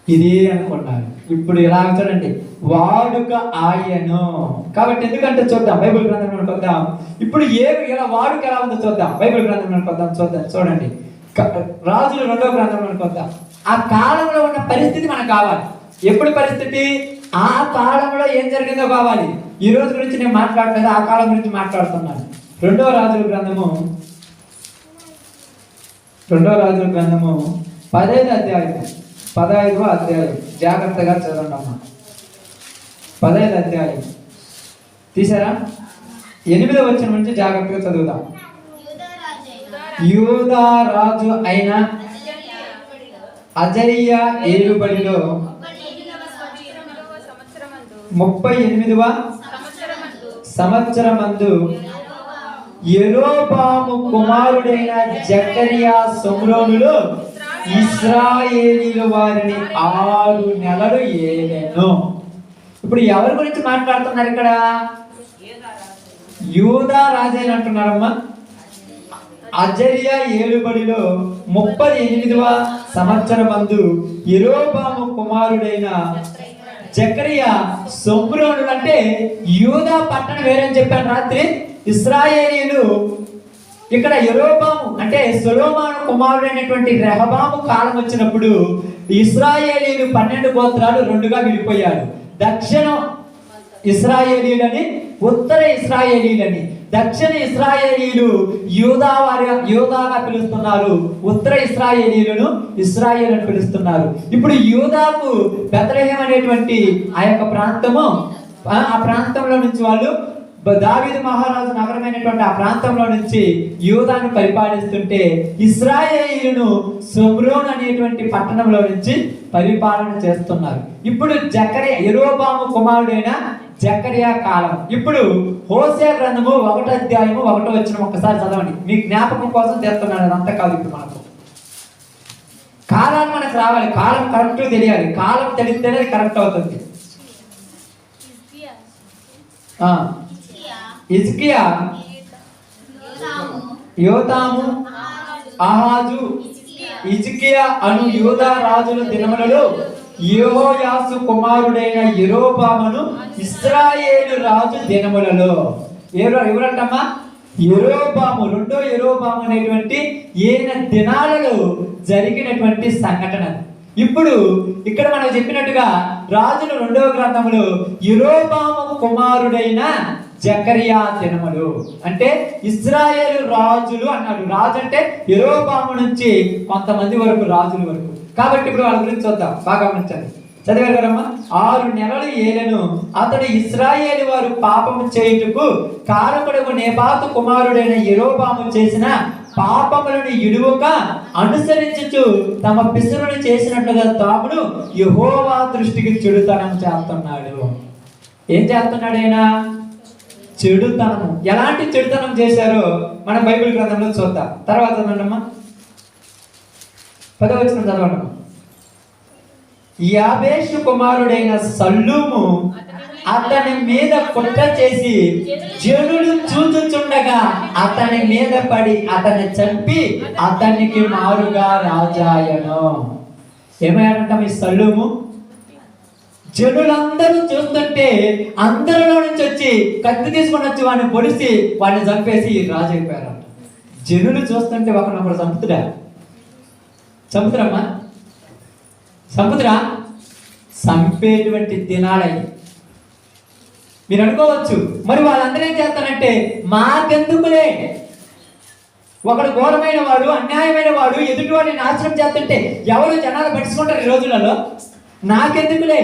ఇదే అనుకున్నారు. ఇప్పుడు ఇలా చూడండి, వాడుక ఆయను. కాబట్టి ఎందుకంటే చూద్దాం బైబిల్ గ్రంథంలోకి వద్దాం. ఇప్పుడు ఇలా వాడుక ఎలా ఉందో చూద్దాం. బైబిల్ గ్రంథంలోకి వద్దాం, చూడండి. రాజుల 2వ గ్రంథంలోకి వద్దాం. ఆ కాలంలో ఉన్న పరిస్థితి మనకు కావాలి. ఎప్పుడు పరిస్థితి? ఆ కాలంలో ఏం జరిగిందో కావాలి. ఈ రోజు గురించి నేను మాట్లాడలేదు, ఆ కాలం గురించి మాట్లాడుతున్నాను. 2వ రాజుల గ్రంథము 15వ అధ్యాయం జాగ్రత్తగా చదవండి అమ్మా. 15వ అధ్యాయం తీసారా? 8వ వచనం నుంచి జాగ్రత్తగా చదువుదాం. యూదా రాజు అయిన అజర్యా ఏలుబడిలో 38వ సంవత్సరమందు యెరోబాము కుమారుడైన జకరియా షోమ్రోనులో ఇశ్రాయేలీయుల వారిని 6 నెలలు ఏలెను. ఇప్పుడు ఎవరి గురించి మాట్లాడుతున్నారు ఇక్కడ? యూదా రాజైన అంటున్నారమ్మా. అజర్యా ఏలుబడిలో 38వ సంవత్సరమందు యెరోబాము కుమారుడైన జకరియా షోమ్రోనులు, అంటే యూదా పట్టణం వేరని చెప్పాను రాత్రి. ఇశ్రాయేలీయులు ఇక్కడ యెరోబాము అంటే సొలొమోను కుమారుడైనటువంటి రెహబాము కాలం వచ్చినప్పుడు ఇశ్రాయేలీయులు 12 గోత్రాలు 2గా విడిపోయారు. దక్షిణ ఇశ్రాయేలీయులని, ఉత్తర ఇశ్రాయేలీయులని. దక్షిణ ఇశ్రాయేలీయులు యూదాగా పిలుస్తున్నారు, ఉత్తర ఇశ్రాయేలీయులను ఇశ్రాయేల్ అని పిలుస్తున్నారు. ఇప్పుడు యూదాకు బెత్లెహేం అనేటువంటి ఆ యొక్క ప్రాంతము, ఆ ప్రాంతంలో నుంచి వాళ్ళు దావీదు మహారాజు నగరమైనటువంటి ఆ ప్రాంతంలో నుంచి యూదాను పరిపాలిస్తుంటే ఇశ్రాయేలీయులను షోమ్రోను అనేటువంటి పట్టణంలో నుంచి పరిపాలన చేస్తున్నారు. ఇప్పుడు యెరోబాము కుమారుడైన జకరియా కాలం. ఇప్పుడు హోషేయ గ్రంథము 1వ అధ్యాయము 1వ వచనం ఒక్కసారి చదవండి. మీ జ్ఞాపకం కోసం చేస్తున్నాను, అదంతా కాదు. ఇప్పుడు మనకు కాలాలు మనకు రావాలి, కాలం కరెక్ట్ తెలియాలి. కాలం తెలిస్తేనే కరెక్ట్ అవుతుంది. హిజ్కియా, యోతాము, ఆహాజు, హిజ్కియా అను యూదా రాజుల దినములలో యెహోయాసు కుమారుడైన యెరోబామును ఇశ్రాయేలు రాజు దినములలో. ఎవరంటమ్మా? యెరోబాము, 2వ యెరోబాము అనేటువంటి ఈయన దినాలలో జరిగినటువంటి సంఘటన. ఇప్పుడు ఇక్కడ మనం చెప్పినట్టుగా రాజుల 2వ గ్రంథములో యెరోబాము కుమారుడైన జకరియా దినములు అంటే ఇశ్రాయేలు రాజులు అన్నాడు. రాజు అంటే యెరోబాము నుంచి కొంతమంది వరకు రాజుల వరకు. కాబట్టి ఇప్పుడు వాళ్ళ గురించి చూద్దాం, బాగా గమనించండి. చదివారు కదమ్మా. 6 నెలలు ఏలెను అతడు ఇశ్రాయేలు వారు పాపము చేయుటకు కారకుడకు నెబాతు కుమారుడైన యెరోబాము చేసిన పాపములను ఇడువక అనుసరించుచు తమ పిసురును చేసినట్లుగా తామును యెహోవా దృష్టికి చెడుతనం చేస్తున్నాడు. ఏం చేస్తున్నాడు ఆయన? చెడుతనము. ఎలాంటి చెడుతనం చేశారో మనం బైబిల్ గ్రంథంలో చూద్దాం. తర్వాత చదవండమ్మా, 10వ వచనం చదవండి. యాబేషు కుమారుడైన సల్లూము అతని మీద కుట్ర చేసి జనులు చూచుచుండగా అతని మీద పడి అతన్ని చంపి అతనికి మారుగా రాజాయను. ఏమయ్యాడంట ఈ సల్లూము? జనులందరూ చూస్తుంటే అందరిలో నుంచి వచ్చి కత్తి తీసుకొని వచ్చి వాడిని పొడిసి వాడిని చంపేసి రాజు అయిపోయారు. జనులు చూస్తుంటే ఒకరినొకరు చంపుతురమ్మా, చంపుతురా? చంపేటువంటి దినాలయ్యి. మీరు అనుకోవచ్చు, మరి వాళ్ళందరూ ఏం చేస్తారంటే మాకెందుకులే, ఒకడు ఘోరమైన వాడు, అన్యాయమైన వాడు ఎదుటి వాడిని నాశనం చేస్తుంటే ఎవరు జనాలు పట్టించుకుంటారు ఈ రోజులలో? నాకెందుకులే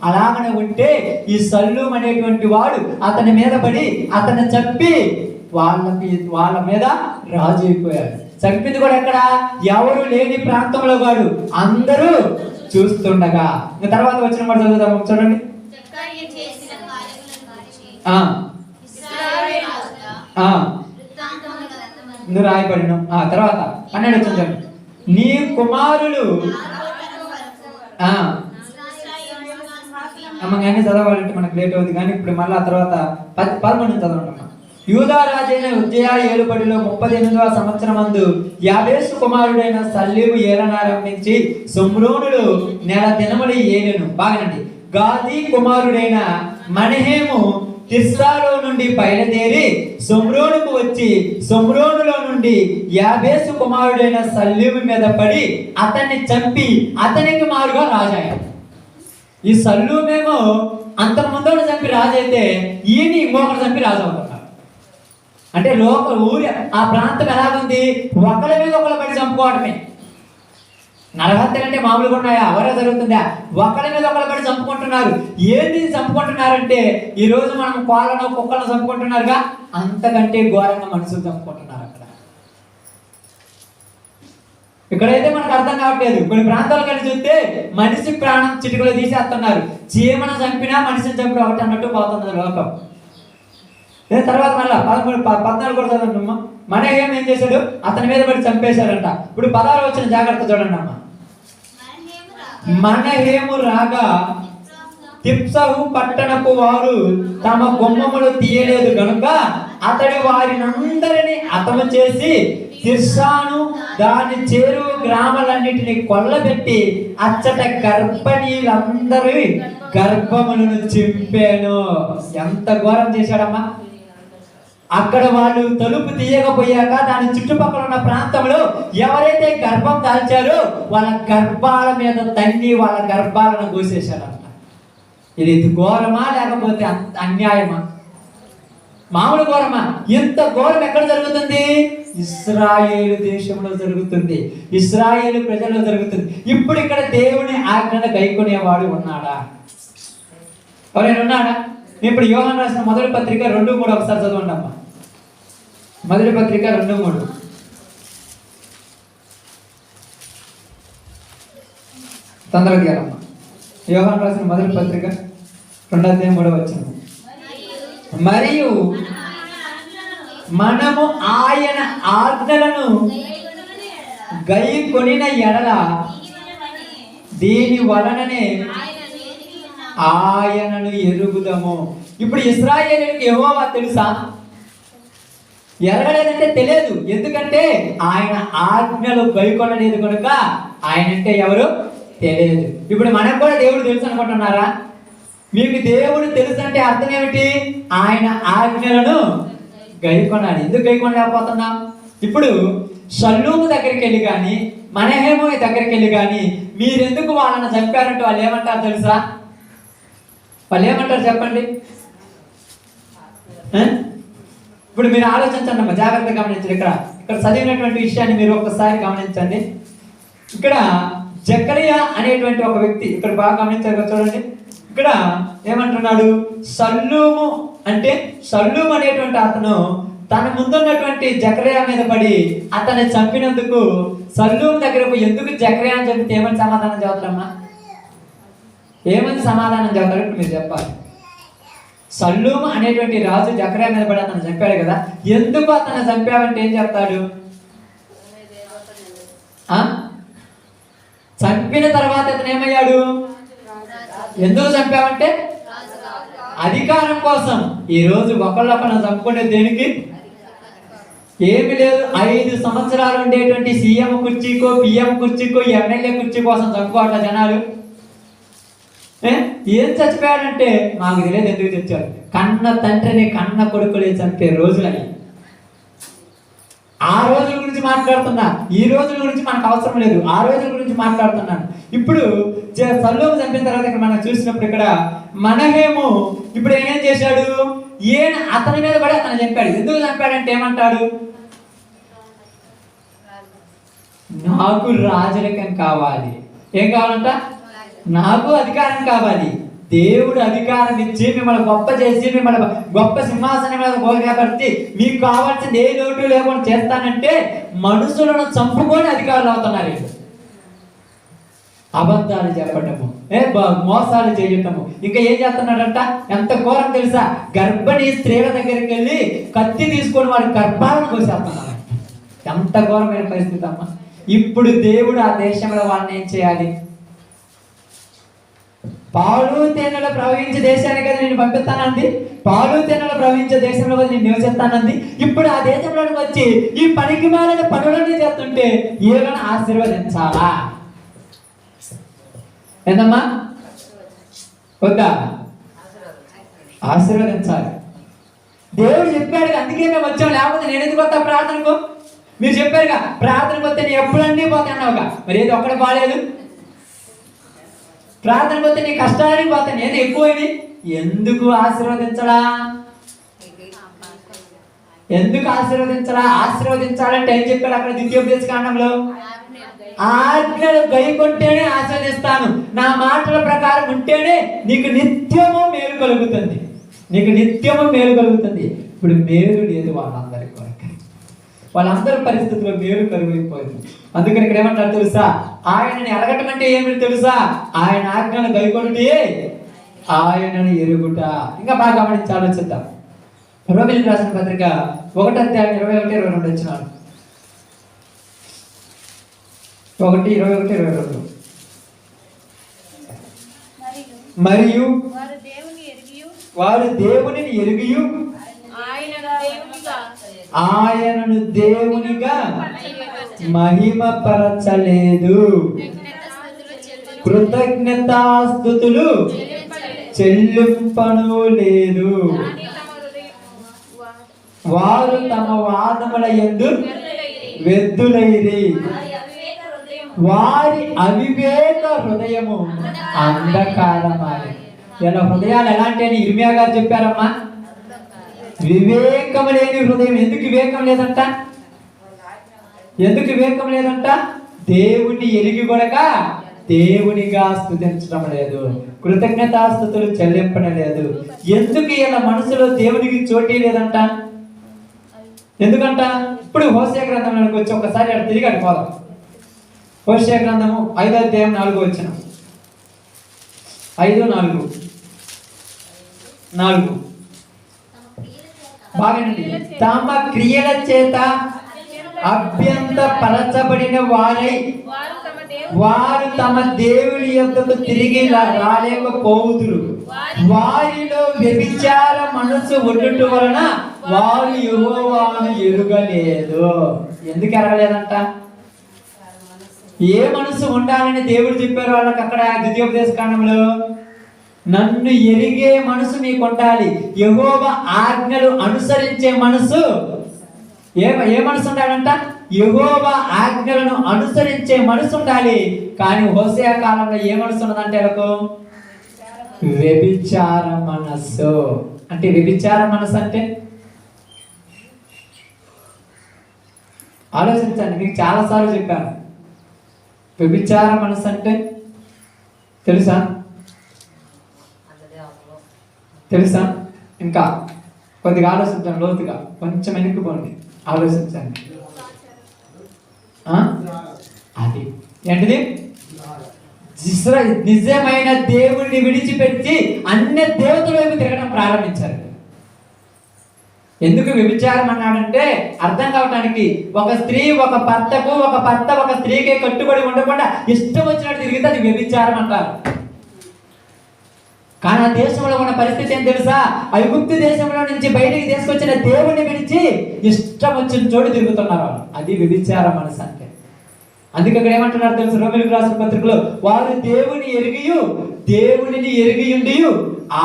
అలాగనే ఉంటే ఈ సల్లూం అనేటువంటి వాడు అతని మీద పడి అతన్ని చంపి వాళ్ళ మీద రాజు అయిపోయాడు. చంపింది కూడా ఎక్కడ? ఎవరు లేని ప్రాంతంలో వాడు, అందరూ చూస్తుండగా. తర్వాత వచ్చిన మాట చదువుదాం, చూడండి. నువ్వు రాయబడిన తర్వాత 12 వచ్చింది. నీ కుమారులు అమ్మ అన్ని చదవాలంటే మనకు లేట్ అవుతుంది, కానీ ఇప్పుడు మళ్ళీ ఆ తర్వాత 11 చదవండి. యూదా రాజైన ఉజ్జయ ఏలుబడిలో 38వ సంవత్సరమందు యాబేసు కుమారుడైన సల్లీము ఏలనారంభించి సొమ్రోనులు నెల దినములు ఏలెను. బాగనండి. గాదీ కుమారుడైన మనహేము తిర్సాలో నుండి బయలుదేరి సొమ్రోనుకు వచ్చి సొమ్రోనులో నుండి యాబేసు కుమారుడైన సల్లీము మీద పడి అతన్ని చంపి అతనికి మారుగా రాజాయాడు. ఈ సల్లూమేమో అంతకు ముందు చంపి రాజు అయితే ఈయన ఇంకొకరు చంపి రాజు అవుతున్నారు. అంటే ఊరి ఆ ప్రాంతం ఎలాగుంది, ఒకళ్ళ మీద ఒకళ్ళు పడి చంపుకోవడమే. నరహత్యలు అంటే మామూలుగా ఉన్నాయా? ఎవరో జరుగుతుందా? ఒకళ్ళ మీద ఒకళ్ళు పడి చంపుకుంటున్నారు. ఏంది చంపుకుంటున్నారంటే ఈ రోజు మనం కోళ్ళను కుక్కలను చంపుకుంటున్నారుగా, అంతకంటే ఘోరంగా మనుషులు చంపుకుంటున్నారు అక్కడ. ఇక్కడైతే మనకు అర్థం కావట్లేదు. కొన్ని ప్రాంతాలు కలిసి చూస్తే మనిషి ప్రాణం చిటికలో తీసేస్తున్నారు. చీమను చంపినా మనిషిని చంపినా ఒకటి అన్నట్టు పోతుంది లోకం. తర్వాత మళ్ళా 14 కూడా చదవండి. మనహేం ఏం చేశాడు? అతని మీద పడి చంపేశాడంట. ఇప్పుడు 16 వచ్చిన జాగ్రత్త చూడండి అమ్మ. మనహేము రాగా తిప్సహు పట్టణపు వారు తమ గుమ్మములు తీయలేదు గనుక అతడు వారినందరినీ హతము చేసి తిర్సాను దాని చేరు గ్రామాలన్నిటిని కొల్లబెట్టి అచ్చట గర్భిణీలందరి గర్భములను చింపాను. ఎంత ఘోరం చేశాడమ్మా! అక్కడ వాళ్ళు తలుపు తీయకపోయాక దాని చుట్టుపక్కల ఉన్న ప్రాంతంలో ఎవరైతే గర్భం దాల్చారో వాళ్ళ గర్భాల మీద తన్ని వాళ్ళ గర్భాలను కోసేశారంట. ఇది ఘోరమా లేకపోతే అన్యాయమా? మామూలు ఘోరమా? ఇంత ఘోరం ఎక్కడ జరుగుతుంది? ఇశ్రాయేలు దేశంలో జరుగుతుంది, ఇశ్రాయేలు ప్రజల్లో జరుగుతుంది. ఇప్పుడు ఇక్కడ దేవుని ఆజ్ఞను గైకొనేవాడు ఉన్నాడా? ఎవరైనా ఉన్నాడా? ఇప్పుడు యోహాను రాసిన మొదటి పత్రిక 2:3 ఒకసారి చదవండి అమ్మా. మొదటి పత్రిక 2:3. తొందరగా అమ్మా. యోహాను రాసిన మొదటి పత్రిక 2:3. మరియు మనము ఆయన ఆజ్ఞలను గైకొనిన ఎడల దీని వలననే ఆయనను ఎరుగుదము. ఇప్పుడు ఇశ్రాయేలుకి యెహోవా తెలుసా? ఎరగలేదంటే తెలియదు. ఎందుకంటే ఆయన ఆజ్ఞలు గైకొనలేదు కనుక ఆయన అంటే ఎవరు తెలియదు. ఇప్పుడు మనకు కూడా దేవుడు తెలుసు అనుకుంటున్నారా? మీకు దేవుడు తెలుసు అంటే అర్థం ఏమిటి? ఆయన ఆజ్ఞలను గైకొనాలి. ఎందుకు గైకొనలేకపోతున్నాం? ఇప్పుడు షల్లూము దగ్గరికి వెళ్ళి కానీ మనహేము దగ్గరికి వెళ్ళి కానీ మీరెందుకు వాళ్ళని చంపారంటే వాళ్ళు ఏమంటారు తెలుసా? వాళ్ళు ఏమంటారు చెప్పండి. ఇప్పుడు మీరు ఆలోచించండి అమ్మా, జాగ్రత్తగా గమనించండి. ఇక్కడ చదివినటువంటి విషయాన్ని మీరు ఒకసారి గమనించండి. ఇక్కడ జకరియా అనేటువంటి ఒక వ్యక్తి ఇక్కడ బాగా గమనించారు చూడండి. ఇక్కడ ఏమంటున్నాడు? సల్లూము అంటే సల్లూము అనేటువంటి అతను తన ముందున్నటువంటి జకరియా మీద పడి అతన్ని చంపినందుకు సల్లూము దగ్గరకు ఎందుకు జకరియా అని చెప్తే ఏమని సమాధానం చెబుతారమ్మా? ఏమని సమాధానం చెబుతారు? ఇప్పుడు మీరు చెప్పాలి. సల్లూము అనేటువంటి రాజు జకరియా మీద పడి అతను చంపాడు కదా, ఎందుకు అతను చంపావంటే ఏం చెప్తాడు? చంపిన తర్వాత అతను ఏమయ్యాడు? ఎందుకు చంపావంటే అధికారం కోసం. ఈ రోజు ఒకళ్ళొకళ్ళని చంపుకునే దేనికి? ఏమి లేదు. 5 సంవత్సరాలు ఉండేటువంటి సీఎం కుర్చీకో పిఎం కుర్చీకో ఎమ్మెల్యే కుర్చీ కోసం చంపుకోవట్ల జనాలు. ఏం చచ్చిపోయాడంటే మాకు తెలియదు ఎందుకు తెచ్చారు. కన్న తండ్రిని కన్న కొడుకులే చంపే రోజులని. ఆ రోజుల గురించి మాట్లాడుతున్నా, ఈ రోజుల గురించి మనకు అవసరం లేదు. ఆ రోజుల గురించి మాట్లాడుతున్నాను. ఇప్పుడు సల్లూము చంపిన తర్వాత ఇక్కడ మనం చూసినప్పుడు ఇక్కడ మనహేము ఇప్పుడు ఏం చేశాడు? ఈయన అతని మీద పడి అతను చంపాడు. ఎందుకు చంపాడంటే ఏమంటాడు? నాకు రాజరికం కావాలి. ఏం కావాలంట? నాకు అధికారం కావాలి. దేవుడు అధికారం ఇచ్చి మిమ్మల్ని గొప్ప చేసి మిమ్మల్ని గొప్ప సింహాసనం మీద గోల్పరిచి మీకు కావాల్సింది ఏ లోటు లేకుండా చేస్తానంటే మనుషులను చంపుకొని అధికారులు అవుతున్నారు. అబద్ధాలు చెప్పటము, మోసాలు చేయటము, ఇంకా ఏం చేస్తున్నాడంట? ఎంత ఘోరం తెలుసా? గర్భిణీ స్త్రీల దగ్గరికి వెళ్ళి కత్తి తీసుకొని వాడి గర్భాలను కోసేస్తున్నారు. ఎంత ఘోరమైన పరిస్థితి అమ్మా. ఇప్పుడు దేవుడు ఆ దేశంలో వాళ్ళని ఏం చేయాలి? పాలు తేనెలు ప్రవహించే దేశానికి కదా నేను పంపిస్తానంది. పాలు తేనెలు ప్రవహించే దేశంలో నేను నివసిస్తానంది. ఇప్పుడు ఆ దేశంలోకి వచ్చి ఈ పనికి మాలిన పనులన్నీ చేస్తుంటే ఏమైనా ఆశీర్వదించాలా? ఏందమ్మా? వద్దా? ఆశీర్వదించాలి. దేవుడు చెప్పాడు, అందుకే మేము వచ్చాం. లేకపోతే నేను ఎందుకు వస్తా ప్రార్థనకు? మీరు చెప్పారుగా ప్రార్థనకు వస్తే నీ ఎప్పుడన్నీ పోతాన్నావుగా, మరి ఏది ఒక్కడే బాగాలేదు. ప్రార్థనకు వస్తే నీ కష్టానికి పోతాను, ఏది ఎక్కువైంది. ఎందుకు ఆశీర్వదించడా? ఎందుకు ఆశీర్వదించడా? ఆశీర్వదించాలంటే ఏం చెప్పాడు అక్కడ ద్వితీయోపదేశ కాండంలో? ఆజ్ఞలు గైకొంటేనే ఆశీర్వదిస్తాను, నా మాటల ప్రకారం ఉంటేనే నీకు నిత్యము మేలు కలుగుతుంది, నీకు నిత్యము మేలు కలుగుతుంది. ఇప్పుడు మేలు లేదు వాళ్ళందరి కొరకు, వాళ్ళందరి పరిస్థితుల్లో మేలు కలుగైపోయింది. అందుకని ఇక్కడ ఏమంటారు తెలుసా? ఆయనని అడగటం అంటే ఏమిటి తెలుసా? ఆయన ఆజ్ఞలు గైకొంటే ఆయనను ఎరుగుట. ఇంకా బాగా గమనించి ఆలోచిద్దాం. రోమిలికి రాసిన పత్రిక 1:21-22 వచ్చినారు. 1:21-22. మరియు వారు దేవునిని ఎరిగియు ఆయనను దేవునిగా మహిమపరచలేదు, కృతజ్ఞతాస్తుతులు చెల్లింపను లేదు. వారు తమ వాదముల యందు వ్యర్థులైరి, వారి అవివేక హృదయము అంధకారమాయి. ఇలా హృదయాలు ఎలాంటి అని ఇర్మియా గారు చెప్పారమ్మా? వివేకం లేని హృదయం. ఎందుకు వివేకం లేదంట? ఎందుకు వివేకం లేదంట? దేవుణ్ణి ఎరిగి కొనక దేవునిగా స్తుతించడం లేదు, కృతజ్ఞతాస్తుతులు చెల్లింపడం లేదు. ఎందుకు ఇలా మనసులో దేవునికి చోటీ లేదంట? ఎందుకంట? ఇప్పుడు హోషేయ గ్రంథంలోకి వచ్చి ఒకసారి అక్కడ తిరిగి అడిపోదాం. హోషేయ గ్రంథము 5:4 5:4 బాగానండి. తమ క్రియల చేత అభ్యంతరపరచబడిన వారై వారు తమ దేవుని యొద్దకు తిరిగి రాలేకపోవుదురు. వారిలో వ్యభిచార మనసు ఉండుట వలన వారు యెహోవాను ఎరుగలేదు. ఎందుకు ఎరగలేదంట? ఏ మనసు ఉండాలని దేవుడు చెప్పారు వాళ్ళకి అక్కడ ద్వితీయోపదేశ కాండంలో? నన్ను ఎరిగే మనసు మీకు ఉండాలి, యెహోవా ఆజ్ఞలు అనుసరించే మనసు. ఏ మనసు ఉండాలంట? యెహోవా ఆజ్ఞలను అనుసరించే మనసు ఉండాలి. కానీ హోషేయ కాలంలో ఏ మనసు ఉన్నదంటే వాళ్ళకు? వ్యభిచార మనస్సు. అంటే వ్యభిచార మనసు అంటే ఆలోచించండి. మీకు చాలాసార్లు చెప్పాను. వ్యభిచార మనసు అంటే తెలుసా? తెలుసా? ఇంకా కొద్దిగా ఆలోచించండి, లోతుగా కొంచెం వెనుక్కుపోండి, ఆలోచించండి. అది ఏంటిది? నిజమైన దేవుణ్ణి విడిచిపెట్టి అన్య దేవతల వైపు తిరగడం ప్రారంభించారు. ఎందుకు వ్యభిచారం అన్నాడంటే అర్థం కావటానికి, ఒక స్త్రీ ఒక భర్తకు, ఒక భర్త ఒక స్త్రీకి కట్టుబడి ఉండకుండా ఇష్టం వచ్చినట్టు తిరిగితే అది వ్యభిచారం అంటారు. కానీ ఆ దేశంలో ఉన్న పరిస్థితి ఏం తెలుసా? ఐగుప్తు దేశంలో నుంచి బయటికి తీసుకొచ్చిన దేవుణ్ణి విడిచి ఇష్టం వచ్చిన చోటు తిరుగుతున్నారు వాళ్ళు. అది వ్యభిచార మనసు అంటే. అందుకే ఇక్కడ ఏమంటున్నారు తెలుసు? రోమిలికి రాసిన పత్రికలో వారు దేవుని ఎరిగియు దేవునిని ఎరిగియుండి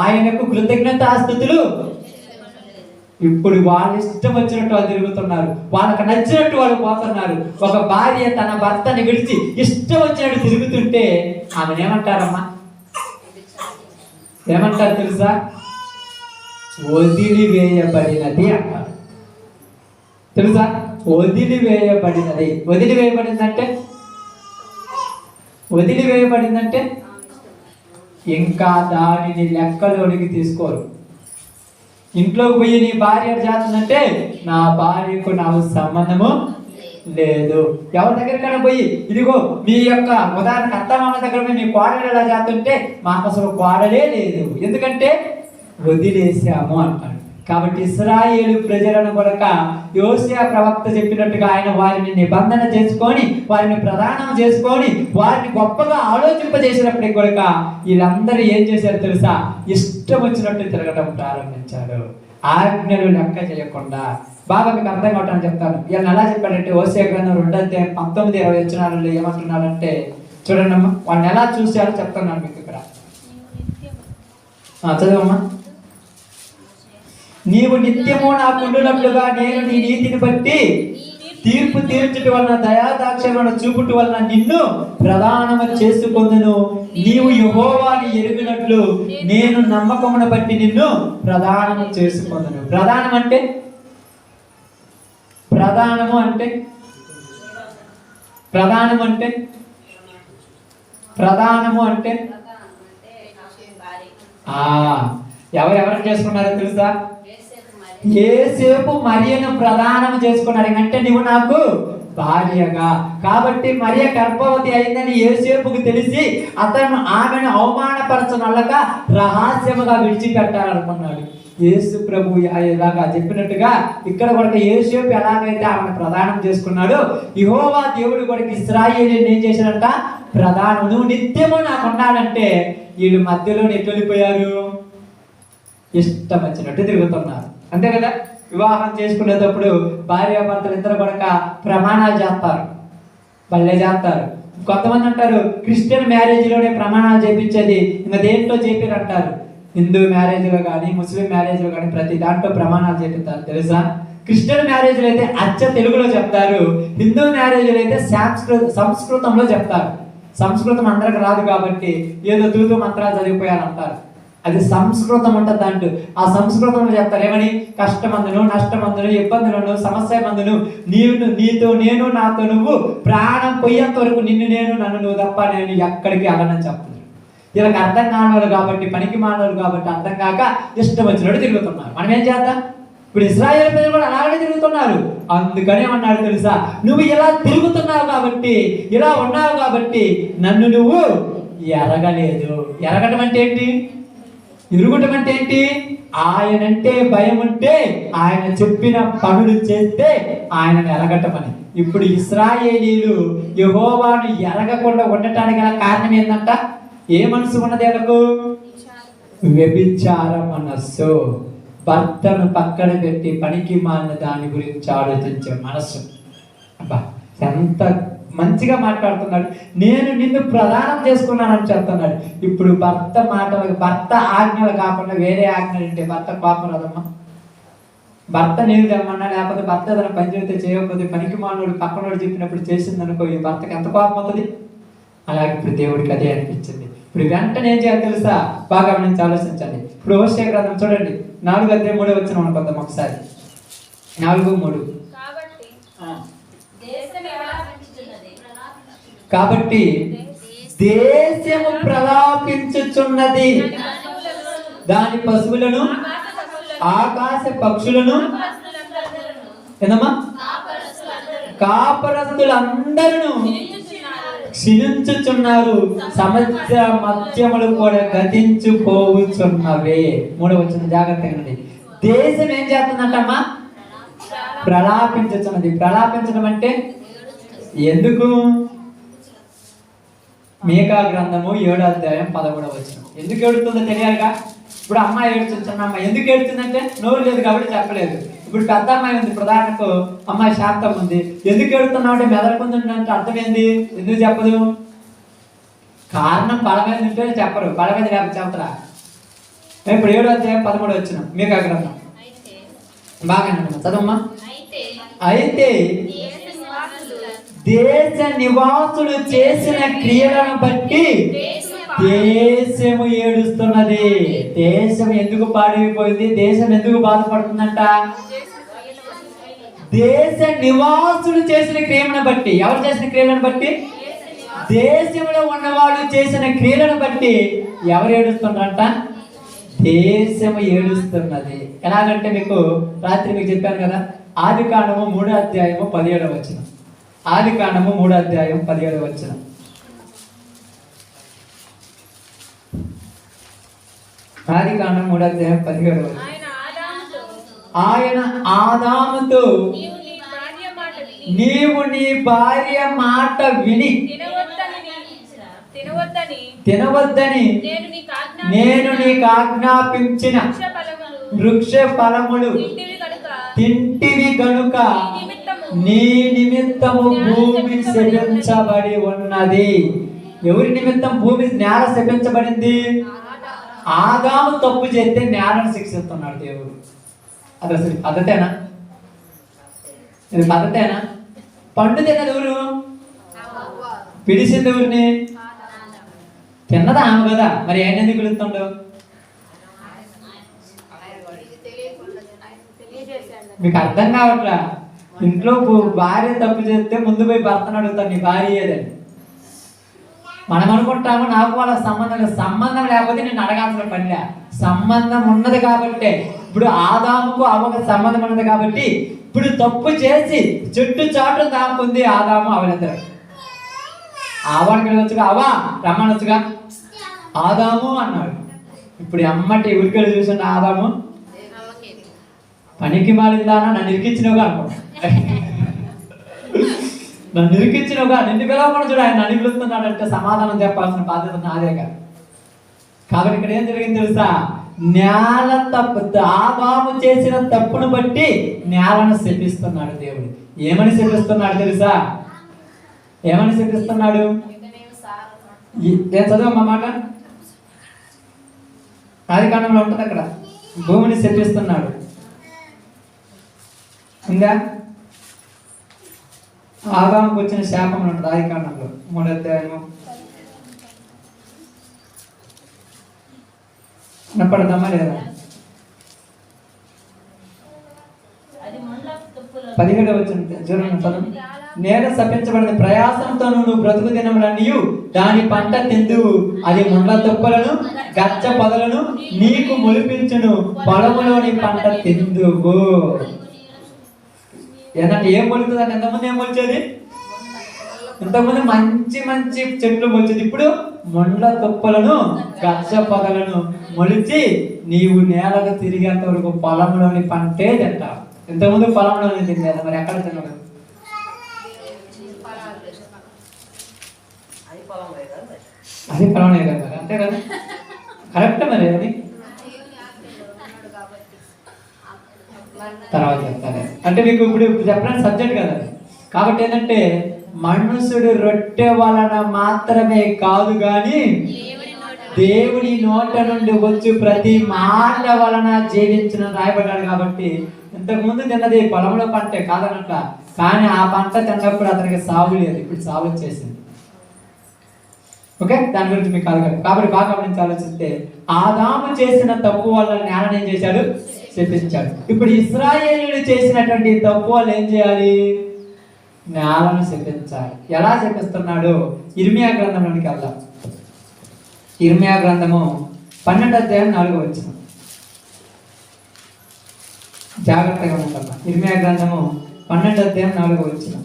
ఆయనకు కృతజ్ఞతాస్తుతులు. ఇప్పుడు వాళ్ళు ఇష్టం వచ్చినట్టు వాళ్ళు తిరుగుతున్నారు, వాళ్ళకి నచ్చినట్టు వాళ్ళు పోతున్నారు. ఒక భార్య తన భర్తని విడిచి ఇష్టం వచ్చినట్టు తిరుగుతుంటే ఆమెను ఏమంటారమ్మా? ఏమంటారు తెలుసా? వదిలివేయబడినది అంటారు. తెలుసా? వదిలివేయబడినది. వదిలివేయబడిందంటే ఇంకా దానిని లెక్కలోనికి తీసుకోరు. ఇంట్లోకి పోయి నీ భార్య చేస్తుందంటే నా భార్యకు నాకు సంబంధము లేదు. ఎవరి దగ్గరికైనా పోయి ఇదిగో మీ యొక్క ఉదాహరణకు అత్తమామ దగ్గర పోయి మీ కోడలు ఎలా చేస్తుంటే మాకు అసలు కోడలే లేదు, ఎందుకంటే వదిలేసాము అంటాడు. కాబట్టి ఇశ్రాయేలు ప్రజలను కొరక యోసియా ప్రవక్త చెప్పినట్టుగా ఆయన వారిని నిబంధన చేసుకొని వారిని ప్రదానం చేసుకొని వారిని గొప్పగా ఆలోచింపజేసినప్పటికి కొరక వీళ్ళందరూ ఏం చేశారు తెలుసా? ఇష్టం వచ్చినట్టు తిరగడం ప్రారంభించారు, ఆజ్ఞలు లెక్క చేయకుండా. బాగా మీకు అర్థం కావటానికి చెప్తాను. వీళ్ళని ఎలా చెప్పాడంటే హోషేయ గ్రంథం 2:19-20 వచనాలలో ఏమంటున్నాడంటే చూడండి అమ్మా, వాళ్ళని ఎలా చూశారో చెప్తున్నాను మీకు ఇక్కడ. చదవమ్మా. నీవు నిత్యము నాకుండునట్లుగా నేను నీ నీతిని బట్టి తీర్పు తీర్చుట వలన దయాదాక్షలను చూపుట వలన నిన్ను ప్రధానము చేసుకొందును. నీవు యెహోవాని ఎరుగినట్లు నేను నమ్మకమును బట్టి నిన్ను ప్రధానము చేసుకొందును. ప్రధానము అంటే ఎవరెవరు చేసుకున్నారో తెలుసా? యేసేపు మరియను ప్రదానం చేసుకున్నాడు. అంటే నువ్వు నాకు భార్యగా. కాబట్టి మరియ గర్భవతి అయిందని యేసేపుకు తెలిసి అతను ఆమెను అవమానపరచనల్లక రహస్యముగా విడిచిపెట్టాలనుకున్నాడు. యేసు ప్రభు ఇలాగా చెప్పినట్టుగా ఇక్కడ కూడా యేసేపు ఎలాగైతే ఆమెను ప్రదానం చేసుకున్నాడో యెహోవా దేవుడు కూడా ఇశ్రాయేలీయులను ఏం చేశాడంట? ప్రదానం. నువ్వు నిత్యము నాకు ఉండాలంటే వీళ్ళు మధ్యలో ఎటు వెళ్ళిపోయారు? ఇష్టం వచ్చినట్టు తిరుగుతున్నారు, అంతే కదా. వివాహం చేసుకునేటప్పుడు భార్యాభర్తలు ఇద్దరు కూడా ప్రమాణాలు చేస్తారు, భలే చేస్తారు. కొంతమంది అంటారు క్రిస్టియన్ మ్యారేజ్లోనే ప్రమాణాలు చేపించేది, ఇంకా దేంట్లో చేపిరు అంటారు. హిందూ మ్యారేజ్లో కానీ ముస్లిం మ్యారేజ్లో కానీ ప్రతి దాంట్లో ప్రమాణాలు చేపిస్తారు తెలుసా. క్రిస్టియన్ మ్యారేజ్లో అయితే అచ్చ తెలుగులో చెప్తారు, హిందూ మ్యారేజ్లో అయితే సంస్కృతంలో చెప్తారు. సంస్కృతం అందరికి రాదు కాబట్టి ఏదో తూతు మంత్రాలు చదివిపోయారంటారు. అది సంస్కృతం ఉంటుంది దాంట్లో. ఆ సంస్కృతంలో చెప్తారు ఏమని? కష్టమందును, నష్టమందును, ఇబ్బందులను, సమస్య మందును నీతో నేను, నాతో నువ్వు, ప్రాణం పోయేంత వరకు నిన్ను నేను, నన్ను నువ్వు తప్ప నేను ఎక్కడికి వెళ్ళనని చెప్తున్నారు. వీళ్ళకి అర్థం కానివాళ్ళు కాబట్టి, పనికి మానవులు కాబట్టి అర్థం కాక ఇష్టం వచ్చినట్టు తిరుగుతున్నారు. మనం ఏం చేద్దాం? ఇప్పుడు ఇశ్రాయేలు ప్రజలు కూడా అలాగే తిరుగుతున్నారు. అందుకనే అన్నాడు తెలుసా, నువ్వు ఇలా తిరుగుతున్నావు కాబట్టి, ఇలా ఉన్నావు కాబట్టి నన్ను నువ్వు ఎరగలేదు. ఎరగటం అంటే ఏంటి? ఎరుగుటం అంటే ఏంటి? ఆయనంటే భయం ఉంటే ఆయన చెప్పిన పనులు చేస్తే ఆయనను ఎరగటమని. ఇప్పుడు ఇశ్రాయేలీలు యెహోవాను ఎరగకుండా ఉండటానికి గల కారణం ఏంటంట? ఏ మనసు ఉన్నది వాళ్ళకు? వ్యభిచార మనస్సు. భర్తను పక్కన పెట్టి పనికి మాలిన దాని గురించి ఆలోచించే మనస్సు. అబ్బా ఎంత మంచిగా మాట్లాడుతున్నాడు. నేను నిన్ను ప్రదానం చేసుకున్నానని చెప్తున్నాడు. ఇప్పుడు భర్త మాటలకు, భర్త ఆజ్ఞలు కాకుండా వేరే ఆజ్ఞలు ఉంటే భర్త కోపం రాదమ్మా. భర్త నేను తెమ్మన్నా, లేకపోతే భర్త ఏదైనా పని చేస్తే చేయకపోతే పనికి మానవుడు పక్కనోడు చెప్పినప్పుడు చేసింది అనుకో, ఈ భర్తకి ఎంత కోపం అవుతుంది. అలాగే ఇప్పుడు దేవుడికి అదే అనిపించింది. ఇప్పుడు వెంటనే ఏం చేయాలి తెలుసా? బాగా గమనించి ఆలోచించండి. ఇప్పుడు హోషేయ గ్రంథం చూడండి, 4:3 వచ్చిన అనుకుందాం ఒకసారి. 4:3. కాబట్టి దేశము ప్రలాపించుచున్నది, దాని పశువులను, ఆకాశ పక్షులను, ఏందమ్మా, కాపరస్తులందరూ క్షీణించుచున్నారు, సముద్ర మత్స్యములు కూడా గతించుపోవుచున్నవే. 3వ వచనం జాగ్రత్తగా. దేశం ఏం చేస్తుందంటమ్మా? ప్రలాపించుచున్నది. ప్రలాపించడం అంటే ఎందుకు? మీకా గ్రంథము 7:13 వచనం. ఎందుకు ఏడుతుందో తెలియాలిగా. ఇప్పుడు అమ్మాయి ఏడుస్తుంది, చిన్న అమ్మాయి. ఎందుకు ఏడుతుందంటే నోరు లేదు కాబట్టి చెప్పలేదు. ఇప్పుడు పెద్ద అమ్మాయి ఉంది, ప్రధానకు అమ్మాయి శాంతం ఉంది. ఎందుకు ఏడుతున్నావు అంటే మెదడుకుందంటే అంటే అర్థం ఏంది? ఎందుకు చెప్పదు? కారణం బల మీద ఉంటే చెప్పరు, బల మీద లేకపోతే చెప్తారా? ఇప్పుడు 7:13 వచనం మీకా గ్రంథం. బాగా చదవమ్మా. అయితే దేశ నివాసులు చేసిన క్రియలను బట్టి దేశము ఏడుస్తున్నది. దేశం ఎందుకు పాడైపోయింది? దేశం ఎందుకు బాధపడుతుందంట? దేశ నివాసులు చేసిన క్రియలను బట్టి. ఎవరు చేసిన క్రియలను బట్టి? దేశంలో ఉన్నవాళ్ళు చేసిన క్రియలను బట్టి ఎవరు ఏడుస్తున్నారంట? దేశము ఏడుస్తున్నది. ఎలాగంటే మీకు రాత్రి మీకు చెప్పాను కదా, ఆదికాండము 3:17 వచనం. ఆదికాండము 3:17 వచనం. ఆదికాండం 3:17 వచనం. ఆయన ఆదాముతో నీవు నీ భార్య మాట విని నీవు నీ భార్య మాట విని తినవద్దని నేను నీకు ఆజ్ఞాపించిన వృక్ష ఫలములు తింటివి గనుక నీ నిమిత్తము భూమి శపించబడి ఉన్నది. ఎవరి నిమిత్తం భూమి నేల శపించబడింది? ఆదాము తప్పు చేస్తే నేలను శిక్షిస్తున్నాడు దేవుడు. అది అసలు పద్ధతేనా? ఇది పద్ధతేనా? పండు తిన్నది ఎవరు? పిలిచింది ఎవరిని? తిన్నదా ఆమె కదా. మరి ఆయన ఎందుకు పిలుస్తుండవు? మీకు అర్థం కావట్లా. ఇంట్లో భార్య తప్పు చేస్తే ముందు పోయి భర్తను అడుగుతాను, నీ భార్య ఏదని. మనం అనుకుంటాము నాకు వాళ్ళ సంబంధం లేకపోతే నేను అడగాల్సిన పనిలే. సంబంధం ఉన్నది కాబట్టి, ఇప్పుడు ఆదాముకు అవ్వకు సంబంధం ఉన్నది కాబట్టి, ఇప్పుడు తప్పు చేసి చెట్టు చాటు దాముకుంది ఆదాము అవలిద్దరు. ఆవాడికి వచ్చుగా అవా రమ్మనొచ్చుగా ఆదాము అన్నాడు. ఇప్పుడు అమ్మటి ఉరికెళ్ళి చూసిన ఆదాము పనికి మాలిందానా నన్ను ఇరికిచ్చినవుగా అనుకో. నన్ను ఇరికిచ్చినవుగా, నిన్ను పిలవకుండా చూడు ఆయన నన్ను పిలుస్తున్నాడంటే సమాధానం చెప్పాల్సిన బాధ్యత నాదే కాదు. కాబట్టి ఇక్కడ ఏం జరిగింది తెలుసా? నేల తప్పు, ఆదాము చేసిన తప్పును బట్టి నేలను శపిస్తున్నాడు దేవుడు. ఏమని శపిస్తున్నాడు తెలుసా? ఏమని శపిస్తున్నాడు? ఏం చదువు మాట ఆదికాండంలో ఉంటుంది అక్కడ. భూమిని శపిస్తున్నాడు. ఇంకా ఆదాముకు వచ్చిన శాపం ఉంటుంది ఆదికాండంలో 3వ అధ్యాయము. వినపడదమ్మా లేదా? 17వ వచనం నేల శపించబడింది, ప్రయాసంతో నువ్వు బ్రతుకు దినములన్నీ దాని పంట తిందువు, అది ముండ్ల తుప్పలను గచ్చ పొదలను నీకు మొలిపించును, పొలములోని పంట తిందువు. ఏంటంటే ఏం మొలుతుందంటే ఎంతమంది ఏం మొలిచేది? ఇంతకుముందు మంచి మంచి చెట్లు మొలిచేది, ఇప్పుడు ముండ్ల తుప్పలను గచ్చ పొదలను మొలిచి నీవు నేలకు తిరిగేంత వరకు పొలంలోని పంటే తింటావు. ఇంతకుముందు పొలంలోనే తినలేదు, మరి ఎక్కడ తినదు? అది పొలంలో కదా, అంతే కదా, కరెక్ట్. మరి అది తర్వాత చెప్తాను. అంటే మీకు ఇప్పుడు చెప్పడానికి సబ్జెక్ట్ కదా. కాబట్టి ఏంటంటే మనుషుడు రొట్టె వలన మాత్రమే కాదు కానీ దేవుని నోట నుండి వచ్చి ప్రతి మాట వలన జీవించిన రాయబడ్డాడు. కాబట్టి ఇంతకు ముందు తిన్నది పొలంలో పంటే కాదనట్ల, కానీ ఆ పంట తిన్నప్పుడు అతనికి సాగు లేదు, ఇప్పుడు సాగు వచ్చేసింది. ఓకే, దాని గురించి మీకు కాదు కాబట్టి బాగా గమనించి ఆలోచిస్తే ఆదాము చేసిన తప్పు వల్ల నేలను ఏం చేశాడు? శపించాడు. ఇప్పుడు ఇశ్రాయేలీయులు చేసినటువంటి తప్పు వల్ల ఏం చేయాలి? నేలను శపించాలి. ఎలా శపిస్తున్నాడు? ఇర్మియా గ్రంథంలోనికి వెళ్దాం. ఇర్మియా గ్రంథము 12వ అధ్యాయం 4వ వచనం. జాగ్రత్తగా ఉంటాం. ఇర్మియా గ్రంథము 12వ అధ్యాయం 4వ వచనం.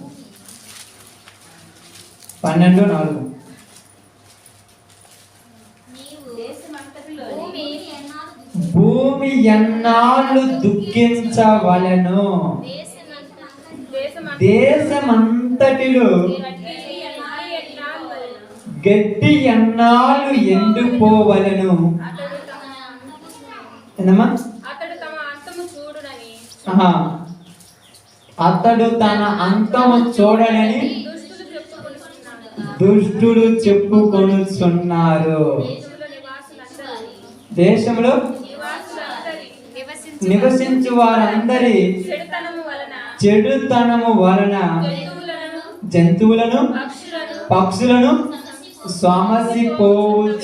12:4. భూమి ఎన్నాళ్ళు దుఃఖించవలెను, దేశమంతటిలో గడ్డి ఎన్నాళ్ళు ఎండిపోవలెను. ఏందమ్మా? అతడు తన అంతము చూడనని దుష్టులు చెప్పుకొనుచున్నారు. దేశంలో నివసించు వారందరి చెడుతనము వలన జంతువులను పక్షులను సమసిపోవుచున్నవి.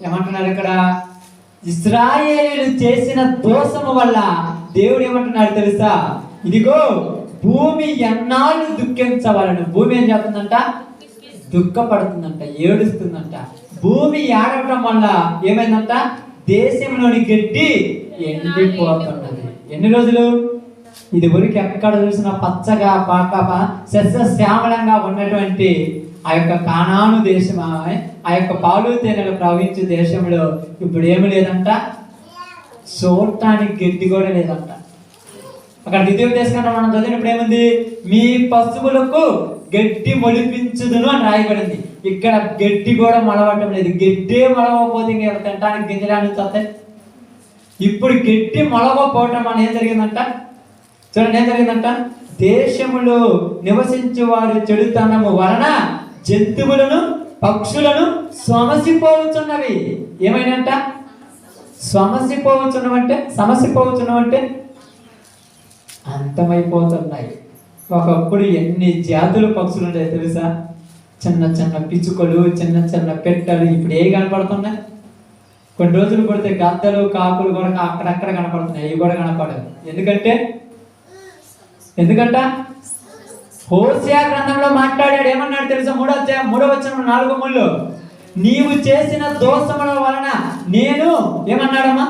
ఏమంటున్నారు ఇక్కడ? ఇశ్రాయేలీయులు చేసిన దోషము వల్ల దేవుడు ఏమంటున్నాడు తెలుసా? ఇదిగో భూమి ఎన్నాళ్ళు దుఃఖించవలను. భూమి ఏం చేస్తుందంట? దుఃఖపడుతుందంట, ఏడుస్తుందంట. భూమి ఏడవటం వల్ల ఏమైందంట? దేశంలోని గడ్డి ఎండిపోతున్నది. ఎన్ని రోజులు? ఇది వరకు ఎక్కడ చూసినా పచ్చగా సస్యశ్యామలంగా ఉన్నటువంటి ఆ యొక్క కానాను దేశం, ఆ యొక్క పాలు తేనెలు ప్రవహించే దేశంలో ఇప్పుడు ఏమి లేదంట? చూడటానికి గడ్డి కూడా లేదంట. అక్కడ ద్వితీయోపదేశకాండం మనం చదివినప్పుడు ఏముంది? మీ పశువులకు గడ్డి మొలిపించుదును అని రాయబడింది. ఇక్కడ గడ్డి కూడా మొలవటం లేదు. గడ్డే మొలవకపోతే ఇంకా తినడానికి గింజలు నుంచి వస్తాయి. ఇప్పుడు గడ్డి మొలవకపోవటం అని ఏం జరిగిందంట? చూడండి ఏం జరిగిందంట. దేశములో నివసించే వారి చెడుతనము వలన జంతువులను పక్షులను సమసిపోవచ్చున్నవి. ఏమైనాయంట? సమసిపోవచ్చున్నవంటే అంతమైపోతున్నాయి. ఒకప్పుడు ఎన్ని జాతులు పక్షులు ఉంటాయి తెలుసా? చిన్న చిన్న పిచ్చుకలు, చిన్న చిన్న పెట్టలు. ఇప్పుడు ఏ కనపడుతున్నాయి? కొన్ని రోజులు కొడితే గద్దలు, కాకులు కూడా అక్కడక్కడ కనపడుతున్నాయి. ఇవి కూడా కనపడవు. ఎందుకంట హోషేయ గ్రంథంలో మాట్లాడాడు. ఏమన్నాడు తెలుసా? 3వ వచనం 4వ ముళ్ళు, నీవు చేసిన దోషముల వలన నేను ఏమన్నాడమ్మా?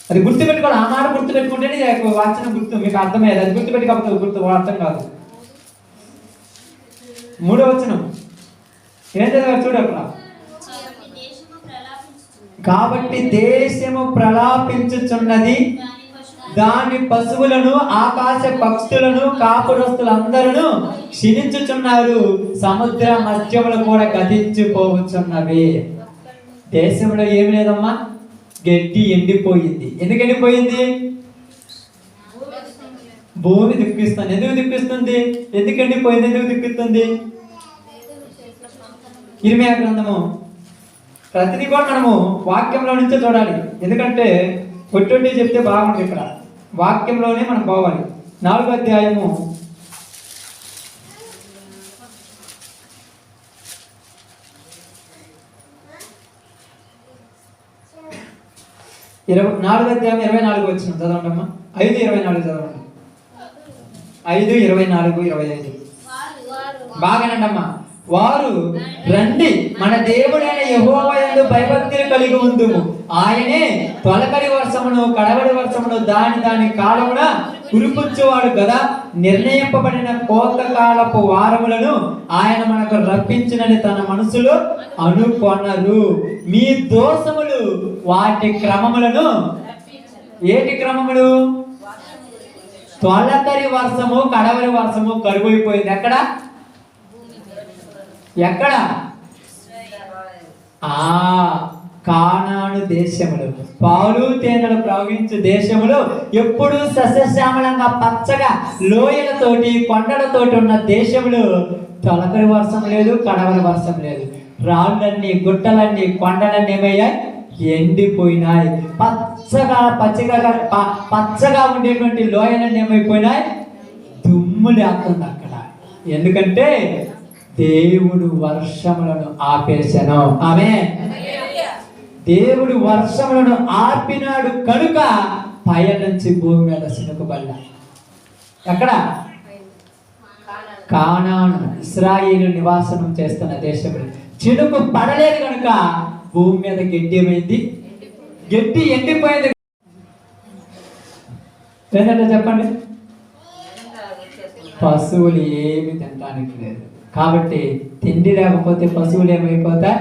అది గుర్తుపెట్టుకోవాలి. ఆ మాట గుర్తుపెట్టుకుంటేనే వాచనం గుర్తు మీకు అర్థమయ్యేది. అది గుర్తుపెట్టుకోకపోతే అర్థం కాదు. 3వ వచనం ఏం చదివారు చూడు అక్కడ. కాబట్టి దేశము ప్రలాపించుచున్నది, దాని పశువులను ఆకాశ పక్షులను కాపురస్తులందరూ క్షీణించుచున్నారు, సముద్ర మధ్యములు కూడా గతించిపోవచ్చున్నవి. దేశంలో ఏమి లేదమ్మా, గడ్డి ఎండిపోయింది. ఎందుకు ఎండిపోయింది? భూమి దుఃఖిస్తుంది. ఎందుకు దుఃఖిస్తుంది? ఎందుకు ఎండిపోయింది? ఎందుకు దుఃఖిస్తుంది? ఇర్మియా గ్రంథము ప్రతిదీ కూడా మనము వాక్యంలో నుంచే చూడాలి. ఎందుకంటే కొట్టి చెప్తే బాగుంటుంది. ఇక్కడ వాక్యంలోనే మనం పోవాలి. 4వ అధ్యాయము 24వ వచనం చదవండి అమ్మా. 5:24 చదవండి. 5:24-25 బాగానండి అమ్మా. వారు రండి, మన దేవుడైన యెహోవా యందు భయభక్తులు కలిగి ఉందుము. ఆయనే తొలకరి వర్షమును కడవరి వర్షమును దాని కాలమున కురిపించువాడు కదా. నిర్ణయింపబడిన కోతకాలపు వారములను ఆయన మనకు రప్పించినని తన మనసులో అనుకొనరు. మీ దోషములు వాటి క్రమములను, ఏటి క్రమములు? తొలకరి వర్షము కడవరి వర్షము కరువైపోయింది. ఎక్కడ? కానాను దేశములు, పాలు తేనెలు ప్రవహించు దేశములు, ఎప్పుడు సస్యశ్యామలంగా పచ్చగా లోయలతోటి కొండలతోటి ఉన్న దేశములు తొలకరి వర్షం లేదు, కడవరి వర్షం లేదు. రాళ్ళన్నీ, గుట్టలన్నీ, కొండలన్నీ ఏమయ్యాయి? ఎండిపోయినాయి. పచ్చగా ఉండేటువంటి లోయలన్నీ ఏమైపోయినాయి? దుమ్ము లేకుండా అక్కడ. ఎందుకంటే దేవుడు వర్షములను ఆపేశాను. ఆమేన్. దేవుడు వర్షములను ఆపినాడు కనుక పై నుంచి భూమి మీద సినుకుబడ్డ. ఎక్కడ? కానాను, ఇశ్రాయేలు నివాసనం చేస్తున్న దేశములు. చినుకు పడలేదు కనుక భూమి మీద గడ్డి ఏమైంది? గడ్డి ఎండిపోయింది. ఏంటంటే చెప్పండి. పశువులు ఏమి తినడానికి లేదు. కాబట్టి తిండి లేకపోతే పశువులు ఏమైపోతాయి?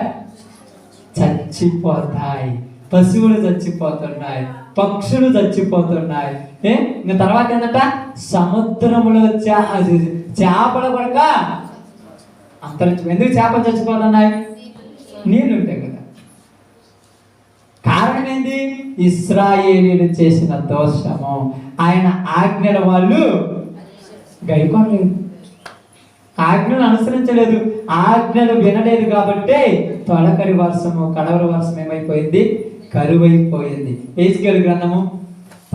చచ్చిపోతాయి. పశువులు చచ్చిపోతున్నాయి, పక్షులు చచ్చిపోతున్నాయి. ఇంకా తర్వాత ఏంటంట? సముద్రములో చేపలు కూడా అంతరించి. ఎందుకు చేపలు చచ్చిపోతున్నాయి? నీళ్ళు ఉంటాయి కదా. కారణం ఏంది? ఇశ్రాయేలీయులు చేసిన దోషము. ఆయన ఆజ్ఞల వాళ్ళు గైకొనలేదు, ఆజ్ఞలు అనుసరించలేదు, ఆజ్ఞలు వినలేదు. కాబట్టి తొలకరి వర్షము కడవరి వర్షం ఏమైపోయింది? కరువైపోయింది. ఎహెజ్కేలు గ్రంథము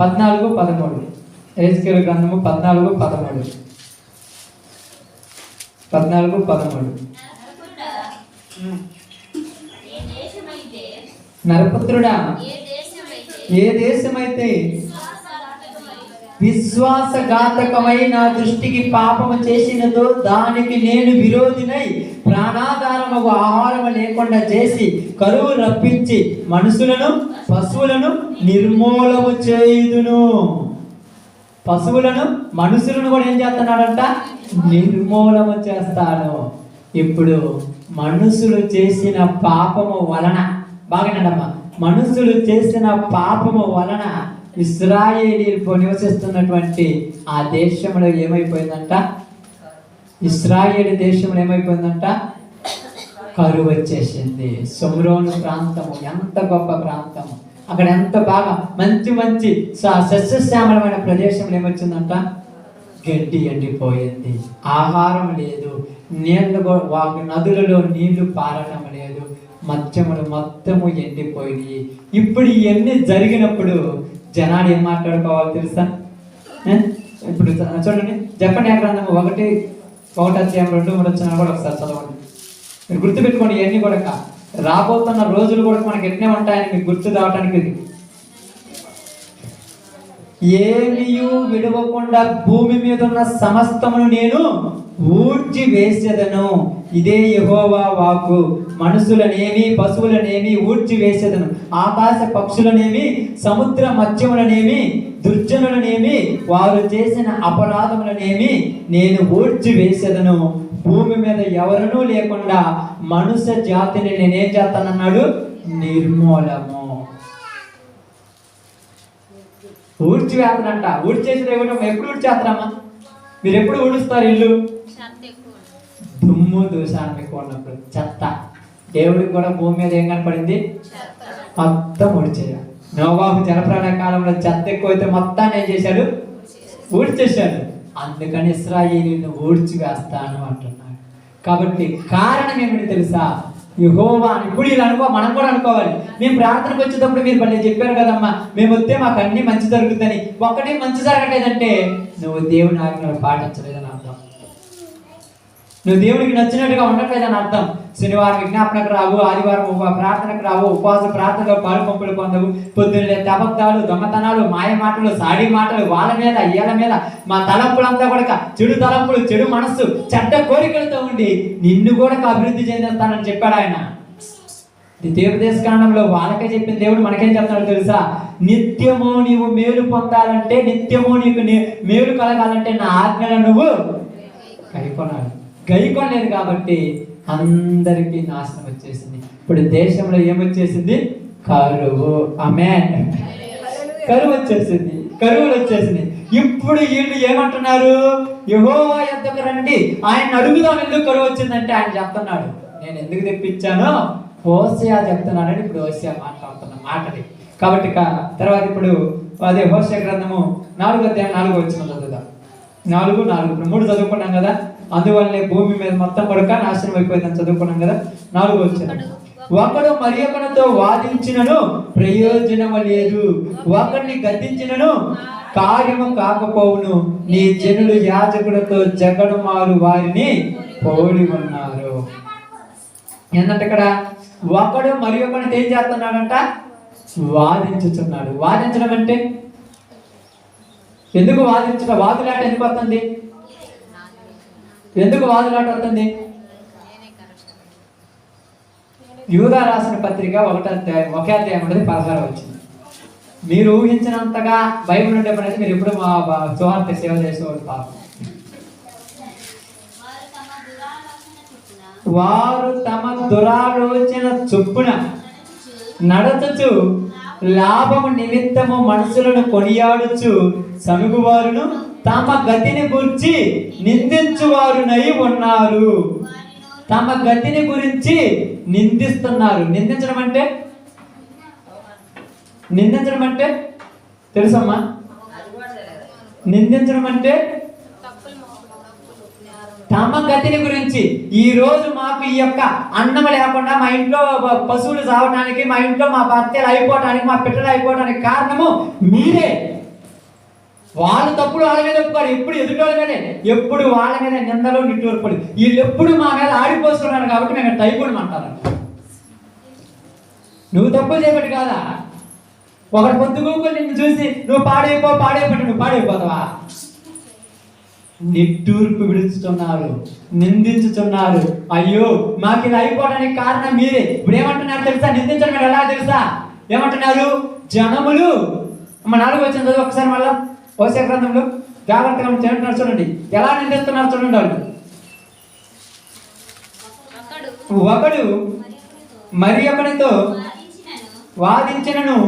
14:13. ఎహెజ్కేలు గ్రంథము 14:13. నరపుత్రుడా, ఏ దేశమైతే విశ్వాసఘాతకమై నా దృష్టికి పాపము చేసినదో దానికి నేను విరోధినై ప్రాణాధారము ఆహారము లేకుండా చేసి కరువు రప్పించి మనుషులను పశువులను నిర్మూలము చేయుదును. పశువులను మనుషులను కూడా ఏం చేస్తున్నాడంట? నిర్మూలము చేస్తాను. ఇప్పుడు మనుషులు చేసిన పాపము వలన, బాగానేనమ్మా, మనుషులు చేసిన పాపము వలన ఇశ్రాయేలీలు నివసిస్తున్నటువంటి ఆ దేశంలో ఏమైపోయిందంట? ఇశ్రాయేలు దేశంలో ఏమైపోయిందంట? కరువు వచ్చేసింది. షోమ్రోను ప్రాంతము ఎంత గొప్ప ప్రాంతము, అక్కడ ఎంత బాగా మంచి మంచి సస్యశ్యామలమైన ప్రదేశంలో ఏమొచ్చిందంట? గడ్డి ఎండిపోయింది, ఆహారం లేదు, నీళ్ళు నదులలో నీళ్లు పారటం లేదు, మత్స్యములు మొత్తము ఎండిపోయి. ఇప్పుడు ఇవన్నీ జరిగినప్పుడు జనాలు ఏం మాట్లాడుకోవాలి తెలుసా? ఇప్పుడు చూడండి, జపన్యా గ్రంథము 1:2-3 కూడా ఒకసారి చదవండి. మీరు గుర్తుపెట్టుకోండి, ఇవన్నీ కూడా రాబోతున్న రోజులు కూడా మనకి ఎట్నే ఉంటాయని మీకు గుర్తు రావటానికి. ఏమీయు విడవకుండా భూమి మీద ఉన్న సమస్తమును నేను ఊడ్చి వేసేదను. ఇదే యెహోవా వాక్కు. మనుషులనేమి పశువులనేమి ఊడ్చి వేసేదను, ఆకాశ పక్షులనేమి సముద్ర మత్స్యములనేమి దుర్జనులనేమి వారు చేసిన అపరాధములనేమి నేను ఊడ్చి వేసేదను. భూమి మీద ఎవరనూ లేకుండా మనుష్య జాతిని నేనేం చేస్తానన్నాడు? నిర్మూలము. ఊడ్చి వేస్తానంట. ఊడ్చేసేది ఇవ్వడం. ఎప్పుడు ఊడ్చేస్తారమ్మా? మీరు ఎప్పుడు ఊడుస్తారు ఇల్లు? దుమ్ము దూషాన్ని ఎక్కువ ఉన్నప్పుడు, చెత్త. దేవుడికి కూడా భూమి మీద ఏం కనపడింది? మొత్తం ఊడ్చేయాలి. నోవాహు జలప్రళయ కాలంలో చెత్త ఎక్కువైతే మొత్తాన్ని ఏం చేశాడు? ఊడ్చేశాడు. అందుకని ఇశ్రాయేలీయులను ఊడ్చి వేస్తాను అంటున్నాడు. కాబట్టి కారణం ఏమిటి తెలుసా? యెహోవా. ఇప్పుడు ఇలా మనం కూడా అనుకోవాలి. మేము ప్రార్థనకు వచ్చేటప్పుడు మీరు మళ్ళీ చెప్పారు కదమ్మా, మేము వస్తే మాకు అన్ని మంచి జరుగుతుందని. ఒక్కటి మంచి జరగట్లేదంటే నువ్వు దేవుని ఆజ్ఞలు పాటించలేదని అర్థం. నువ్వు దేవుడికి నచ్చినట్టుగా ఉండట్లేదని అర్థం. శనివారం విజ్ఞాపనకు రావు, ఆదివారం ప్రార్థనకు రావు, ఉపవాస ప్రార్థనలో పాలు పంపులు పొందవు, పొద్దున్నే అబద్ధాలు, దొంగతనాలు, మాయ మాటలు, సాడి మాటలు, వాళ్ళ మీద వీళ్ళ మీద మా తలంపులంతా కూడా చెడు తలంపులు, చెడు మనస్సు, చెడ్డ కోరికలతో ఉండి నిన్ను కూడా అభివృద్ధి చెందిస్తానని చెప్పాడు ఆయన. ద్వితీయోపదేశ కాండంలో వాళ్ళకే చెప్పిన దేవుడు మనకేం చెప్తాడో తెలుసా? నిత్యము నీవు మేలు పొందాలంటే, నిత్యము నీకు మేలు కలగాలంటే నా ఆజ్ఞలను నువ్వు కైకొనాలి. గైకొనలేదు కాబట్టి అందరికీ నాశనం వచ్చేసింది. ఇప్పుడు దేశంలో ఏమొచ్చేసింది? కరువు. ఆమేన్. కరువు వచ్చేసింది, కరువులు వచ్చేసింది. ఇప్పుడు వీళ్ళు ఏమంటున్నారు? యెహోవా యొద్దకు రండి, ఆయన అడుగుదాం ఎందుకు కరువు వచ్చిందంటే ఆయన చెప్తున్నాడు నేను ఎందుకు తెప్పించానో హోషేయ చెప్తున్నాడని. ఇప్పుడు హోషేయ మాట్లాడుతున్న మాటది కాబట్టి. తర్వాత ఇప్పుడు అదే హోషేయ గ్రంథము 4:4 చదువుదాం. 4:4 ఇప్పుడు 3 చదువుకున్నాం కదా. అందువల్లనే భూమి మీద మొత్తం కూడా నాశనం అయిపోయిందని చదువుకున్నాం కదా. 4 ఒకడు మరి ఒకరితో వాదించినను ప్రయోజనము లేదు, ఒకరిని గద్దించినను కార్యము కాకపోవును. నీ జనులు యాజకులతో జగడు మారు వారిని పోలి ఉన్నారు. ఏంటంటే ఇక్కడ ఒకడు మరి ఒకరిని ఏం చేస్తున్నాడంట? వాదించుతున్నాడు. వాదించడం అంటే ఎందుకు వాదించడం? వాదులాట ఎందుకు వస్తుంది? ఎందుకు వాదులాట వస్తుంది? యూదా రాసిన పత్రిక 1 అధ్యాయం 16 వచ్చింది. మీరు ఊహించినంతగా బైబిల్ ఉండే పని అయితే మీరు ఎప్పుడు మా సువార్త సేవ చేసేవాడు పాపం. వారు తమ దురాలోచన చొప్పున నడచుచు లాభము నిమిత్తము మనుషులను కొనియాడుచు సనుగువారును తమ గతిని గురించి నిందించువారునై ఉన్నారు. తమ గతిని గురించి నిందిస్తున్నారు. నిందించడం అంటే తెలుసమ్మా? నిందించడం అంటే తమ గతిని గురించి. ఈ రోజు మాకు ఈ యొక్క అన్నం లేకుండా మా ఇంట్లో పశువులు చావడానికి, మా ఇంట్లో మా భర్తలు అయిపోవటానికి, మా పిల్లలు అయిపోవటానికి కారణము మీరే. వాళ్ళు తప్పుడు వాళ్ళ మీద ఒప్పుకోరు, ఎప్పుడు ఎదుటోళ్ళ మీదే, ఎప్పుడు వాళ్ళ మీద నిందలు నిట్టూర్పడి. వీళ్ళు ఎప్పుడు మా మీద ఆడిపోతున్నారు కాబట్టి మేము టైపుడు అంటారు. నువ్వు తప్పులు చేయబట్టి కాదా? ఒకటి పొద్దుగూకులు నిన్ను చూసి నువ్వు పాడైపోయి నువ్వు పాడైపోతావా? నిట్టూర్పు విడుచుతున్నారు, నిందించుతున్నారు. అయ్యో మాకు ఇలా అయిపోవడానికి కారణం మీరే. ఇప్పుడు ఏమంటున్నారు తెలుసా? నిందించడం ఎలా తెలుసా? ఏమంటున్నారు? జనములు 4 వచ్చిన చదువు ఒకసారి మళ్ళా. హోషేయ గ్రంథంలో జాగ్రత్తగా చేస్తున్నారు చూడండి. ఎలా నిందిస్తున్నారు చూడండి. వాళ్ళు ఒకడు మరి ఒకరితో వాదించినను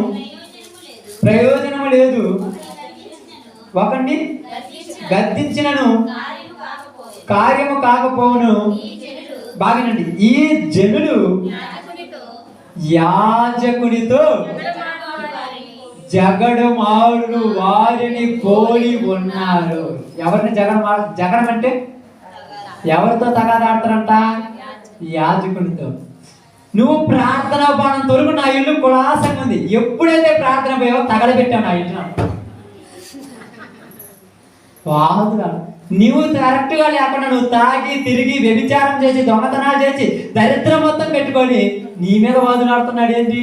ప్రయోజనము లేదు, ఒకరిని గద్దించినను కార్యము కాకపోవును. బాగానండి, ఈ జనులు యాజకునితో జగడమాడు వారిని పోలి ఉన్నారు. ఎవరిని జగడం అంటే ఎవరితో తగాదాడతారంట? యాజకునితో. నువ్వు ప్రార్థన బాణం తొలుగు, నా ఇల్లు కులాసంగా ఉంది. ఎప్పుడైతే ప్రార్థన పోయావో తగలబెట్టావు నా ఇంట్లో. వాదులాడు. నువ్వు కరెక్ట్ గా లేకుండా నువ్వు తాగి తిరిగి వ్యభిచారం చేసి దొంగతనాలు చేసి దరిద్రం మొత్తం పెట్టుకొని నీ మీద వాదులాడుతున్నాడు ఏంటి?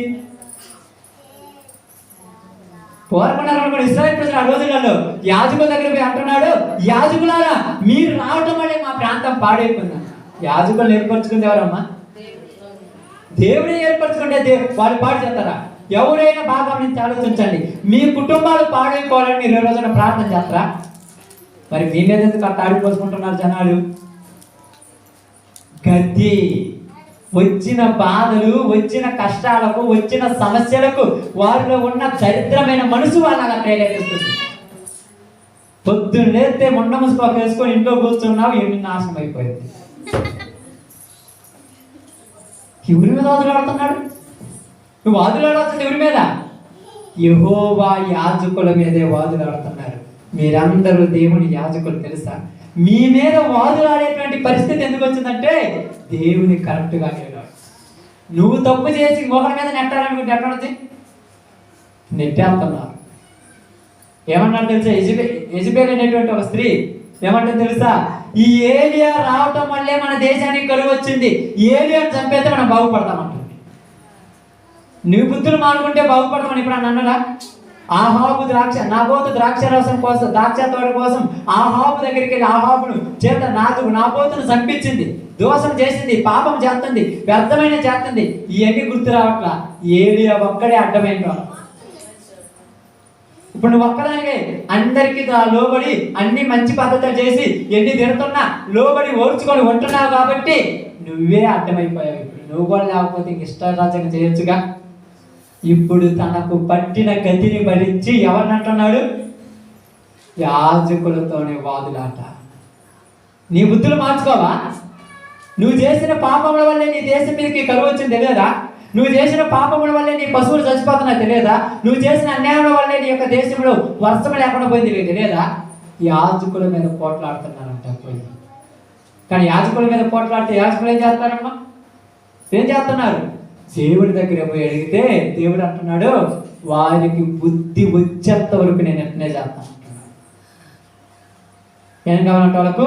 పోరాడుకున్నారు ఇశ్రాయేలు ప్రజలు ఆ రోజులలో యాజకుల దగ్గర పోయి అంటున్నాడు, యాజకులారా మీరు రావటం వల్లే మా ప్రాంతం పాడైపోయింది. యాజకులు ఏర్పరచుకుంది ఎవరమ్మా? దేవుడే ఏర్పరచుకుంటే వాళ్ళు పాడు చేస్తారా? ఎవరైనా బాగా నుంచి ఆలోచించండి. మీ కుటుంబాలు పాడైపోవాలని మీరు ఈ రోజున ప్రార్థన చేస్తారా? మరి మీ మీద ఎందుకు అట్లా ఆడిపోసుకుంటున్నారు జనాలు? గద్ది వచ్చిన బాధలు, వచ్చిన కష్టాలకు, వచ్చిన సమస్యలకు వారిలో ఉన్న దరిద్రమైన మనసు వాళ్ళగా ప్రేరేపిస్తుంది. పొద్దున్న లేస్తే మొండ ముసుగు వేసుకొని ఇంట్లో కూర్చున్నావు, ఎన్ని నాశనం అయిపోయింది. ఎవరి మీద వాదులాడుతున్నాడు? నువ్వు వాదులాడాల్సింది ఎవరి మీద? యెహోవా యాజకుల మీదే వాదులాడుతున్నారు. మీరందరూ దేవుని యాజకులు తెలుసా? మీ మీద వాదులాడేటువంటి పరిస్థితి ఎందుకు వచ్చిందంటే దేవుని కరెక్ట్గా లేడు. నువ్వు తప్పు చేసి ఒకరి మీద నెట్టాలనుకుంటే ఎక్కడ నుంచి నెట్టేస్తున్నారు. ఏమన్నాడు తెలుసా? యెజబెల్ అనేటువంటి ఒక స్త్రీ ఏమంటే తెలుసా? ఈ ఏలియా రావటం వల్లే మన దేశానికి కరువు వచ్చింది, ఏలియాను చంపేస్తే మనం బాగుపడతామంటుంది. నువ్వు బుద్ధులు మానుకుంటే బాగుపడతామని ఇప్పుడు అన్నారా? ఆహాబు నాబోతు ద్రాక్ష రసం కోసం, ద్రాక్ష తోట కోసం ఆహాబు దగ్గరికి వెళ్ళి ఆహాబును చేత నాబోతును చంపించింది, దోషం చేసింది, పాపం చేస్తుంది, వ్యర్థమైన చేస్తుంది. ఇవన్నీ గుర్తు రావట్లా. ఏలియా ఒక్కడే అడ్డమైన. ఇప్పుడు నువ్వు ఒక్కదానికే అందరికీ లోబడి అన్ని మంచి పద్ధతులు చేసి ఎన్ని తిడుతున్నా లోబడి ఓర్చుకొని ఉంటున్నావు కాబట్టి నువ్వే అడ్డమైపోయావు. ఇప్పుడు నువ్వు కూడా లేకపోతే ఇంక ఇష్టారాజ్యంగా చేయొచ్చుగా. ఇప్పుడు తనకు పట్టిన గతిని భరించి ఎవరిని అంటున్నాడు? యాజకులతోనే వాదులాట. నీ బుద్ధులు మార్చుకోవా? నువ్వు చేసిన పాపముల వల్లే నీ దేశం మీదకి కరువు వచ్చింది తెలియదా? నువ్వు చేసిన పాపముల వల్లే నీ పశువులు చచ్చిపోతున్నా తెలియదా? నువ్వు చేసిన అన్యాయం వల్లే నీ యొక్క దేశంలో వర్షం లేకుండా పోయింది తెలియదా? యాజకుల మీద పోట్లాడుతున్నారంట పోయి. కానీ యాజకుల మీద పోట్లాడితే యాజకులు ఏం చేస్తారమ్మా? ఏం చేస్తున్నారు? దేవుడి దగ్గర పోయి అడిగితే దేవుడు అంటున్నాడు, వారికి బుద్ధి వచ్చేంత వరకు నేను ఎట్నే చేస్తాను అంటున్నాడు. ఏం కావాలంటే వాళ్ళకు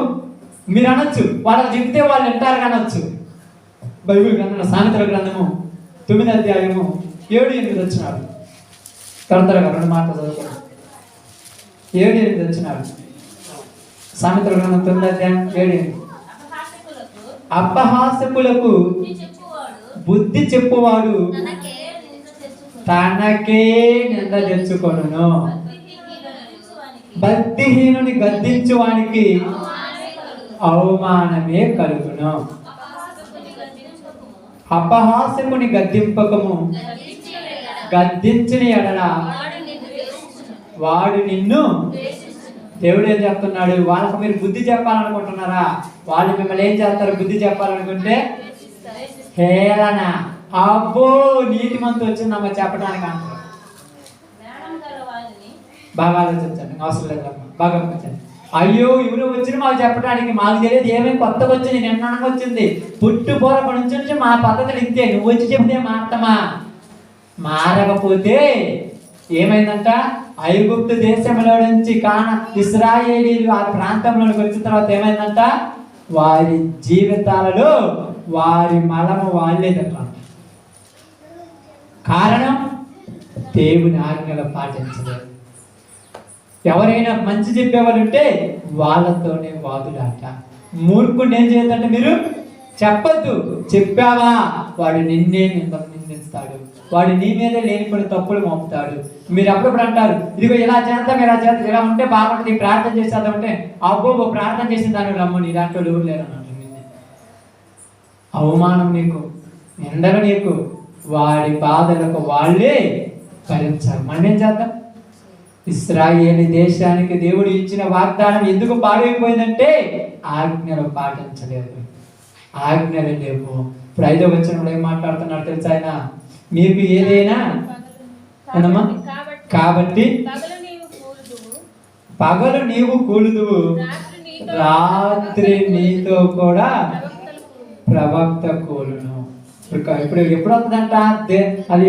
మీరు అనొచ్చు, వాళ్ళకి చెప్తే వాళ్ళు వింటారు అనొచ్చు. బైబిల్ గ్రంథంలో సామెతల గ్రంథము 9వ అధ్యాయము 7-8 వచ్చినాడు. త్వరగా 2 మాటలు చదువుకోండి. 7-8 వచ్చినాడు. సామెతల గ్రంథం 9వ అధ్యాయం 7-8. అపహాసకులకు బుద్ధి చెప్పువాడు తనకే నింద తెచ్చుకొనును, భక్తిహీనుని గద్దించువానికి అవమానమే కలుగును. అపహాసకుని గద్దింపకము, గద్దించిన ఎడల వాడు నిన్ను. దేవుడు ఏం చెప్తున్నాడు? వాళ్ళకు మీరు బుద్ధి చెప్పాలనుకుంటున్నారా? వాళ్ళు మిమ్మల్ని ఏం చేస్తారు? బుద్ధి చెప్పాలనుకుంటే హేళన. అబ్బో నీతిమంతు వచ్చిందమ్మ చెప్పడానికి అంటారు. బాగా ఆలోచించండి, అవసరం లేదమ్మా, బాగా ఆలోచించండి. అయ్యో ఎవరు వచ్చిన మాకు చెప్పడానికి, మాకు తెలియదు ఏమేమి కొత్తగా వచ్చింది, నిన్న వచ్చింది, పుట్టు పూర్వపు నుంచి మా పద్ధతులు ఇంతే, నువ్వు వచ్చి చెప్తే మారతమా? మారకపోతే ఏమైందంట? ఐగుప్తు దేశంలో నుంచి ఇశ్రాయేలీలు ఆ ప్రాంతంలోకి వచ్చిన తర్వాత ఏమైందంట? వారి జీవితాలలో వారి మలము వాళ్ళేదట. కారణం దేవుని ఆజ్ఞలు పాటించలేదు. ఎవరైనా మంచి చెప్పేవాళ్ళు ఉంటే వాళ్ళతోనే వాదులాట. మూర్ఖుడు ఏం చేయొద్దంటే మీరు చెప్పద్దు. చెప్పావా వాడు నిన్నే నిందిస్తాడు, వాడు నీ మీదే లేనిపోయిన తప్పులు మోపుతాడు. మీరు అప్పుడప్పుడు అంటారు, ఇదిగో ఇలా చేద్దాం, ఇలా చేద్దాం, ఇలా ఉంటే బాగుంటుంది, ప్రార్థన చేసేద్దాం అంటే అబ్బో ప్రార్థన చేసిన దాన్ని రమ్మని ఇలాంటి వాళ్ళు ఎవరు లేరు అన్నట్టు. అవమానం నీకు, నిందలు నీకు, వాడి బాధలకు వాళ్ళే భరించాలి. మనం ఏం చేద్దాం? ఇశ్రాయేలు దేశానికి దేవుడు ఇచ్చిన వాగ్దానం ఎందుకు పాడైపోయిందంటే ఆజ్ఞలు పాటించలేదు, ఆజ్ఞలు లేవు. ఇప్పుడు 5వ వచనంలో ఏం మాట్లాడుతున్నాడు తెలుసా? ఆయన మీకు ఏదైనా అన్నమా కాబట్టి పగలు నీవు కూలుదువు, రాత్రి నీతో కూడా ప్రవక్త కూలును. ఇప్పుడు ఎప్పుడు వస్తుందంట అది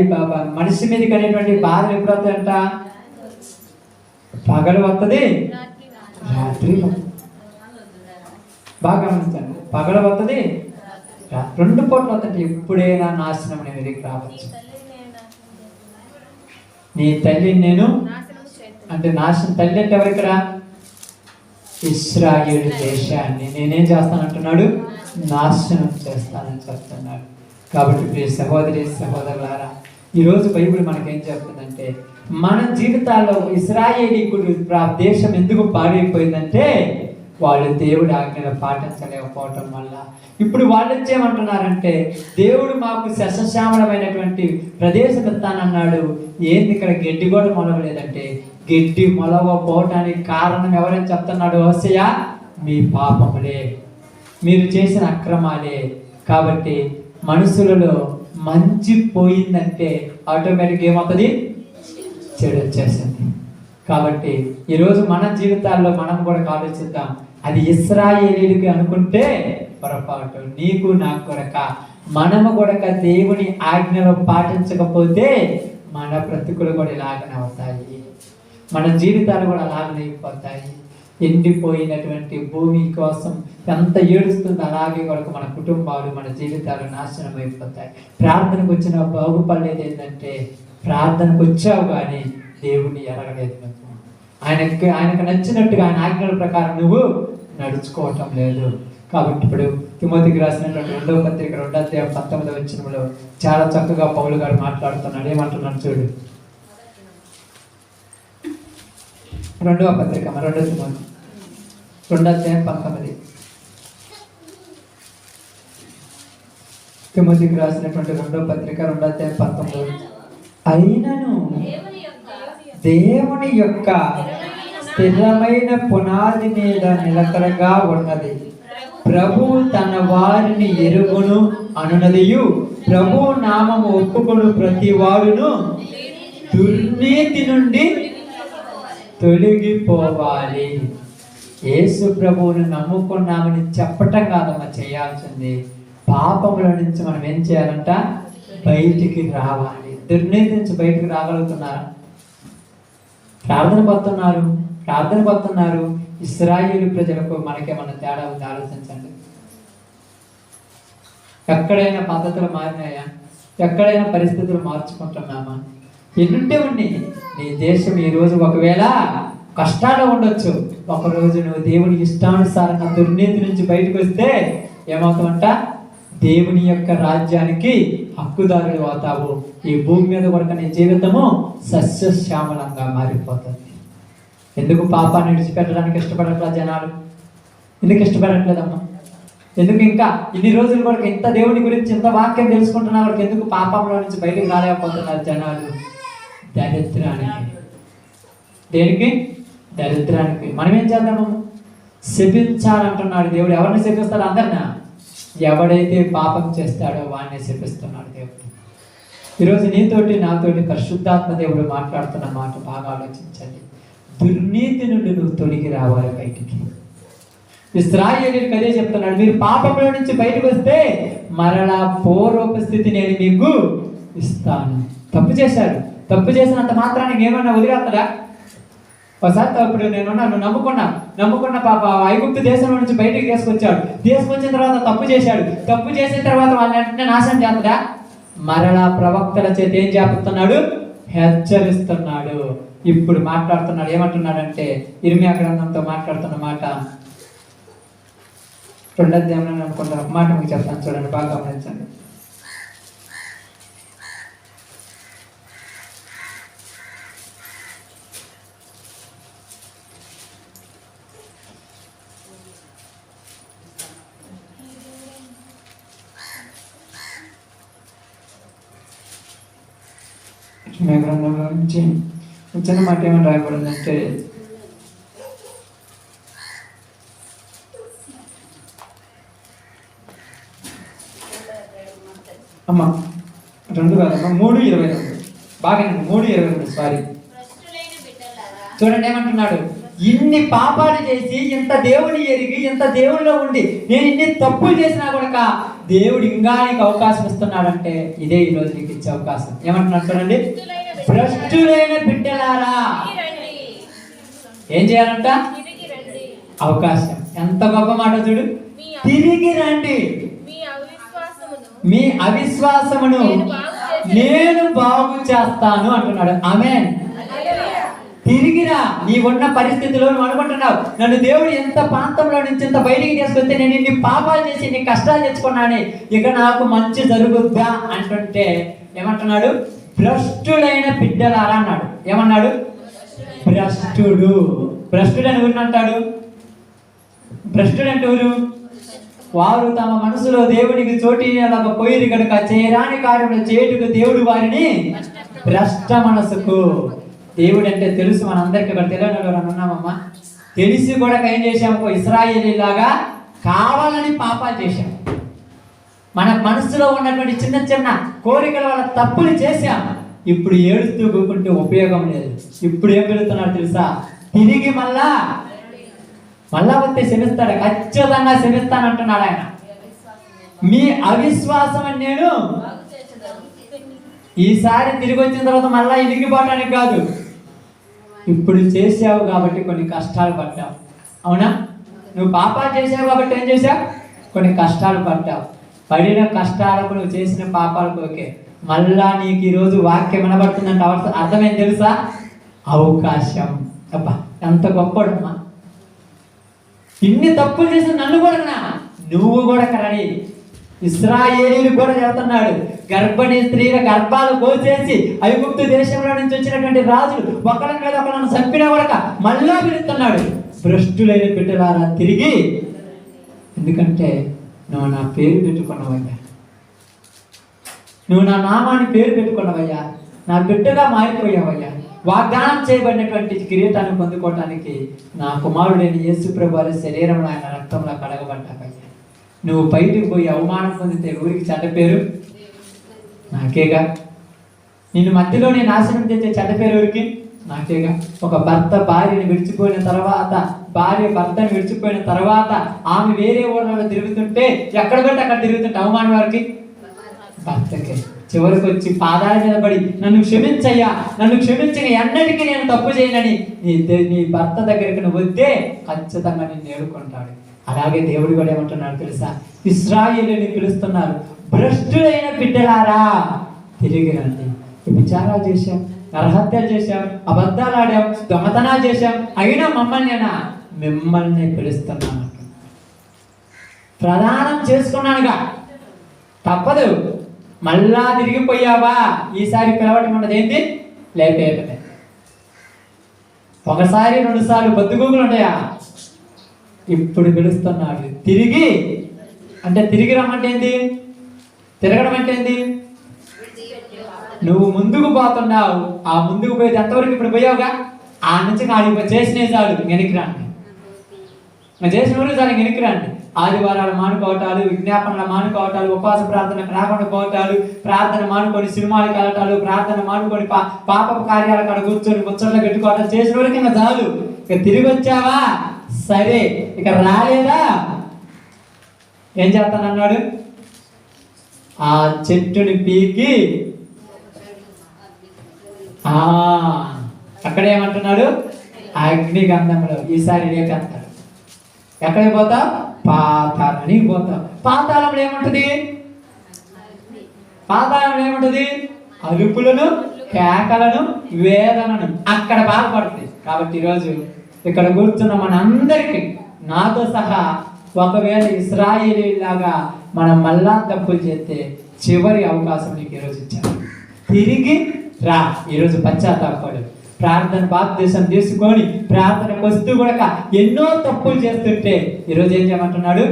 మనిషి మీదకి అనేటువంటి బాధలు ఎప్పుడు వస్తుందంట? పగలు వస్తుంది, రాత్రి బాగా గమనించండి. పగలు వస్తుంది, 2 పూటలు వస్తుంది. ఎప్పుడైనా నాశనం నీ మీదకి రావచ్చు. నీ తల్లి నేను అంటే నాశనం, తల్లి అంటే ఎవరు ఇక్కడ? ఇశ్రాయేలు దేశాన్ని నేనేం చేస్తానంటున్నాడు? నాశనం చేస్తానని చెప్తున్నాడు. కాబట్టి ప్రియ సహోదరి సహోదరులారా, ఈరోజు బైబిల్ మనకేం చెప్తుందంటే మన జీవితాల్లో ఇశ్రాయేలీకుడు దేశం ఎందుకు పాడైపోయిందంటే వాళ్ళు దేవుడి ఆజ్ఞలు పాటించలేకపోవటం వల్ల. ఇప్పుడు వాళ్ళు వచ్చేమంటున్నారంటే దేవుడు మాకు శశశ్యామలమైనటువంటి ప్రదేశం ఇస్తానన్నాడు. ఏంది ఇక్కడ గడ్డి కూడా మొలవలేదంటే గడ్డి మొలవపోవటానికి కారణం ఎవరని చెప్తున్నాడు? హోసేయ, మీ పాపములే, మీరు చేసిన అక్రమాలే. కాబట్టి మనుషులలో మంచి పోయిందంటే ఆటోమేటిక్ ఏమవుతుంది? చెడు వచ్చేసింది. కాబట్టి ఈరోజు మన జీవితాల్లో మనం కూడా ఆలోచిద్దాం. అది ఇశ్రాయేలీయులకి అనుకుంటే పొరపాటు. నీకు నాకు కొరక, మనము కొరక దేవుని ఆజ్ఞలు పాటించకపోతే మన బ్రతుకులు కూడా ఇలాగనే అవుతాయి, మన జీవితాలు కూడా అలాగనే అయిపోతాయి. ఎండిపోయినటువంటి భూమి కోసం ఎంత ఏడుస్తుందో అలాగే కొరకు మన కుటుంబాలు, మన జీవితాలు నాశనం అయిపోతాయి. ప్రార్థనకు వచ్చిన బాగుపడలేదు ఏంటంటే ప్రార్థనకు వచ్చావు కానీ దేవుని ఎరగలేదు నువ్వు. ఆయనకు నచ్చినట్టుగా ఆయన ఆజ్ఞల ప్రకారం నువ్వు నడుచుకోవటం లేదు. కాబట్టి ఇప్పుడు తిమోతికి రాసినటువంటి 2వ పత్రిక 2వ అధ్యాయం 19వ వచనంలో చాలా చక్కగా పౌలు గారు మాట్లాడుతున్నాడు. ఏమంటున్నాడు చూడు. 2వ పత్రిక 2వ తిమోతి 2వ అధ్యాయం 19. తిమోతికి రాసినటువంటి 2వ పత్రిక 2వ అధ్యాయం 19. అయినను దేవుని యొక్క స్థిరమైన పునాది మీద నిలకడగా ఉన్నది, ప్రభు తన వారిని ఎరుగును అనునదియు, ప్రభు నామము ఒప్పుకొను ప్రతి వాడును దుర్నీతి నుండి తొలగిపోవాలి. యేసు ప్రభువుని నమ్ముకున్నామని చెప్పటం కాదమ్మా చేయాల్సింది. పాపముల నుంచి మనం ఏం చేయాలంట? బయటికి రావాలి. దుర్నీతి నుంచి బయటికి రాగలుగుతున్నారా? ప్రార్థన పడుతున్నారు. ఇశ్రాయేలు ప్రజలకు మనకేమన్నా తేడా ఉంది? ఆలోచించండి. ఎక్కడైనా పద్ధతులు మారినాయా? ఎక్కడైనా పరిస్థితులు మార్చుకుంటున్నామా? ఎన్నుంటే ఉన్నాయి. నీ దేశం ఈరోజు ఒకవేళ కష్టాలు ఉండొచ్చు, ఒకరోజు నువ్వు దేవుని ఇష్టానుసారంగా దుర్నీతి నుంచి బయటకు వస్తే ఏమవుతావంట? దేవుని యొక్క రాజ్యానికి హక్కుదారులు అవుతావు. ఈ భూమి మీద కూడా నీ జీవితము సస్యశ్యామలంగా మారిపోతుంది. ఎందుకు పాపాన్ని విడిచిపెట్టడానికి ఇష్టపడట్లా జనాలు? ఎందుకు ఇష్టపడట్లేదమ్మా? ఎందుకు ఇంకా ఇన్ని రోజులు కూడా ఇంత దేవుని గురించి ఇంత వాక్యం తెలుసుకుంటున్నా వాళ్ళకి ఎందుకు పాపంలో నుంచి బయటకు రాలేకపోతున్నారు జనాలు? దరిద్రానికి. దేనికి? దరిద్రానికి. మనం ఏం చేద్దాము? శపించాలంటున్నాడు దేవుడు. ఎవరిని శపిస్తాడు? అందరినా. ఎవడైతే పాపం చేస్తాడో వాడిని శపిస్తున్నాడు దేవుడు. ఈరోజు నీతోటి నాతోటి పరిశుద్ధాత్మ దేవుడు మాట్లాడుతున్న మాట బాగా ఆలోచించండి. దుర్నీతి నుండి నువ్వు తొలగి రావాలి బయటికి. ఇశ్రాయేలీయులకు అదే చెప్తున్నాడు. మీరు పాపంలో నుంచి బయటకు వస్తే మరలా పూర్వపు స్థితి నేను మీకు ఇస్తాను. తప్పు చేశాడు. తప్పు చేసినంత మాత్రానికి ఏమన్నా వదిలేస్తాడా? ఒకసారి ఇప్పుడు నేను నమ్ముకున్న పాప ఐగుప్తు దేశంలో నుంచి బయటికి తీసుకొచ్చిన తర్వాత తప్పు చేశాడు. తప్పు చేసిన తర్వాత వాళ్ళని వెంటనే నాశనం చేస్తాడా? మరలా ప్రవక్తల చేత ఏం చేస్తున్నాడు? హెచ్చరిస్తున్నాడు. ఇప్పుడు మాట్లాడుతున్నాడు. ఏమంటున్నాడంటే ఇర్మియా గ్రంథంతో మాట్లాడుతున్న మాట 2వ అధ్యాయం అనుకుంటాను. మాట మీకు చెప్తాను, చూడండి, బాగా గమనించండి. మీ గ్రంథంలో నుంచి వచ్చిన మాట ఏమని రాయబడిందంటే, అమ్మ 2 కాదమ్మా 3:22 బాగా 3:22 సారీ. చూడండి ఏమంటున్నాడు, ఇన్ని పాపాలు చేసి ఇంత దేవుని ఎరిగి ఇంత దేవుడిలో ఉండి నేను ఇన్ని తప్పులు చేసినా కూడా దేవుడు ఇంకా నీకు అవకాశం ఇస్తున్నాడంటే ఇదే ఈ రోజు నీకు ఇచ్చే అవకాశం. ఏమంటున్నాడు చూడండి, భ్రష్టులైన బిడ్డలారా ఏం చేయాలంట? అవకాశం. ఎంత గొప్ప మాట చూడు, తిరిగి రండి, మీ అవిశ్వాసమును నేను బాగు చేస్తాను అంటున్నాడు. ఆమేన్. తిరిగిరా. నీ ఉన్న పరిస్థితిలో నువ్వు అనుకుంటున్నావు, నన్ను దేవుడు ఎంత ప్రాంతంలో నుంచి ఎంత బయటికి తీసుకొస్తే నేను ఇన్ని పాపాలు చేసి ఇన్ని కష్టాలు తెచ్చుకున్నాను, ఇక నాకు మంచి జరుగుద్దా అంటుంటే ఏమంటున్నాడు? భ్రష్టుడైన బిడ్డలారా అన్నాడు. ఏమన్నాడు? భ్రష్టుడు. భ్రష్టుడు అని ఊరిని అంటాడు. భ్రష్టుడు అంటే ఊరు వారు తమ మనసులో దేవునికి చోటిలాగా పోయిరు కనుక చేయరాని కార్యములు చేయుటకు దేవుడు వారిని భ్రష్ట మనసుకు. దేవుడు అంటే తెలుసు మనందరికీ. ఇక్కడ తెలియని ఉన్నామమ్మా, తెలిసి కూడా ఏం చేశాము? ఇశ్రాయేలీలాగా కావాలని పాపాలు చేశాం. మన మనసులో ఉన్నటువంటి చిన్న చిన్న కోరికల వల్ల తప్పులు చేశాం. ఇప్పుడు ఏడుస్తూ కూకుంటే ఉపయోగం లేదు. ఇప్పుడు ఏం పెడుతున్నాడు తెలుసా? తిరిగి మళ్ళా వస్తే క్షమిస్తాడు, ఖచ్చితంగా క్షమిస్తానంటున్నాడు ఆయన. మీ అవిశ్వాసం అని నేను ఈసారి తిరిగి వచ్చిన తర్వాత మళ్ళా ఇరిగిపోవటానికి కాదు, ఇప్పుడు చేసావు కాబట్టి కొన్ని కష్టాలు పడ్డావు. అవునా? నువ్వు పాపాలు చేసావు కాబట్టి ఏం చేసావు? కొన్ని కష్టాలు పడ్డావు. పడిన కష్టాలకు నువ్వు చేసిన పాపాలకు ఓకే, మళ్ళా నీకు ఈరోజు వాక్యం వినబడుతుందంటే అర్థమేం తెలుసా? అవకాశం. అబ్బా ఎంత గొప్పడమ్మా! ఇన్ని తప్పులు చేసిన నన్ను కూడా నువ్వు కూడా కరడి. ఇశ్రాయేలీలు కూడా చెబుతున్నాడు, గర్భిణీ స్త్రీల గర్భాలు కోసేసి ఐగుప్తు దేశంలో నుంచి వచ్చినటువంటి రాజులు ఒకరి మీద ఒకరిని చంపినా కూడా మళ్ళా పిలుస్తున్నాడు, భ్రష్టులైన బిడ్డలారా తిరిగి. ఎందుకంటే నువ్వు నా పేరు పెట్టుకున్నావయ్యా, నువ్వు నా నామాన్ని పేరు పెట్టుకున్నావయ్యా, నా బిడ్డగా మారిపోయావయ్యా. వాగ్దానం చేయబడినటువంటి కిరీటాన్ని పొందుకోవటానికి నా కుమారుడైన యేసు ప్రభువు శరీరంలో ఆయన రక్తంలో కడగబడ్డావయ్యా. నువ్వు బయటికి పోయి అవమానం పొందితే ఊరికి చెడ్డ పేరు నాకేగా. నిన్ను మధ్యలోనే నాశనం చేసే చెడ్డ పేరు ఊరికి నాకేగా. ఒక భర్త భార్యని విడిచిపోయిన తర్వాత, భార్య భర్తని విడిచిపోయిన తర్వాత ఆమె వేరే ఊళ్ళలో తిరుగుతుంటే ఎక్కడ పెట్టి అక్కడ తిరుగుతుంటే అవమానం వారికి భర్తకే. చివరికి వచ్చి పాదాల మీద పడి నన్ను క్షమించయ్యా, నన్ను క్షమించగా ఎన్నటికీ నేను తప్పు చేయనని నీ భర్త దగ్గరికి నువ్వు వద్దే ఖచ్చితంగా నిన్ను ఏడుకుంటాడు. అలాగే దేవుడు కూడా ఏమంటున్నాడు తెలుసా? ఇశ్రాయేలుని పిలుస్తున్నారు, భ్రష్టులైన బిడ్డలారా తిరిగి రండి. విచారాలు చేశాం, నరహత్యలు చేశాం, అబద్ధాలు ఆడాం, దొంగతనాలు చేశాం, అయినా మిమ్మల్ని పిలుస్తున్నాను. ప్రదానం చేసుకున్నానుగా, తప్పదు. మళ్ళా తిరిగిపోయావా? ఈసారి పిలవటం అన్నది ఏంటి? లేపేయటమే. ఒకసారి 2 సార్లు బతుకులు ఉంటాయా? ఇప్పుడు పిలుస్తున్నాడు తిరిగి. అంటే తిరిగి రమ్మంటే ఏంటి? తిరగడం అంటే ఏంటి? నువ్వు ముందుకు పోతున్నావు, ఆ ముందుకు పోయేది ఎంతవరకు ఇప్పుడు పోయావుగా, ఆ నుంచి నాకు చేసిన చాలు వెనక్కి రండి, చేసిన ఊరు చాలు వెనక్కి రండి. ఆదివారాలు మానుకోవటాలు, విజ్ఞాపనలు మానుకోవటాలు, ఉపవాస ప్రార్థనకు రాకుండా పోవటాలు, ప్రార్థన మానుకొని సినిమాలకు వెళ్ళటాలు, ప్రార్థన మానుకొని పాపపు కార్యాల కాడ కూర్చొని ముచ్చట్లు పెట్టుకోవటం చేసిన వరకు ఇంకా చాలు. ఇక తిరిగి వచ్చావా సరే, ఇక రాలేదా ఏం చేస్తానన్నాడు? ఆ చెట్టుని పీకి అక్కడేమంటున్నాడు? అగ్నిగంధంలో ఈసారి లేకంటాడు. ఎక్కడికి పోతావు? పాతాళానికి పోతావు. పాతాళంలో ఏముంటది? పాతాళంలో ఏముంటది? అరుపులను, కేకలను, వేదనను అక్కడ బాధపడుతుంది. కాబట్టి ఈరోజు ఇక్కడ కూర్చున్న మనందరికీ నాతో సహా ఒకవేళ ఇశ్రాయేలీలాగా మనం మళ్ళా తప్పులు చేస్తే చివరి అవకాశం నీకు ఈరోజు ఇచ్చాను. తిరిగి రా. ఈరోజు పశ్చాత్తాపడు, ప్రార్థన బాప్తిసం తీసుకొని ప్రార్థనకు వస్తూ కూడా ఎన్నో తప్పులు చేస్తుంటే ఈరోజు ఏం చేయమంటున్నాడు?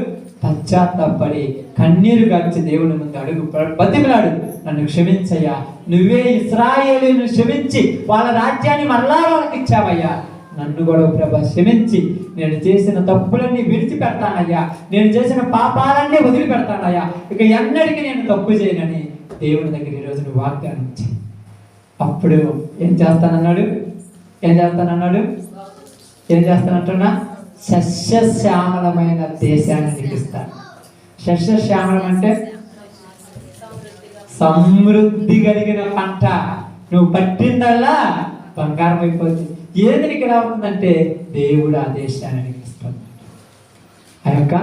పశ్చాత్తాపడి కన్నీరు గార్చి దేవుని ముందు అడుగు, బతిమలాడు, నన్ను క్షమించయ్యా, నువ్వే ఇశ్రాయేలును క్షమించి వాళ్ళ రాజ్యాన్ని మరలా వాళ్ళకి ఇచ్చావయ్యా. నన్ను కూడా ప్రభా క్షమించి నేను చేసిన తప్పులన్నీ విడిచిపెడతానయ్యా, నేను చేసిన పాపాలన్నీ వదిలిపెడతానయ్యా, ఇక ఎన్నటికీ నేను తప్పు చేయనని దేవుని దగ్గర ఈరోజు నువ్వు వాగ్దానం చేయి. అప్పుడు ఏం చేస్తానన్నాడు? ఏం చేస్తానంటున్నా? సస్యశ్యామలమైన దేశాన్ని నీకు ఇస్తాను. సస్యశ్యామలం అంటే సమృద్ధి కలిగిన పంట. నువ్వు పట్టిందల్లా బంగారం అయిపోతుంది. ఏది నీకు ఎలా అవుతుందంటే దేవుడు ఆ దేశాన్ని నీకు ఇస్తాడు. ఆ యొక్క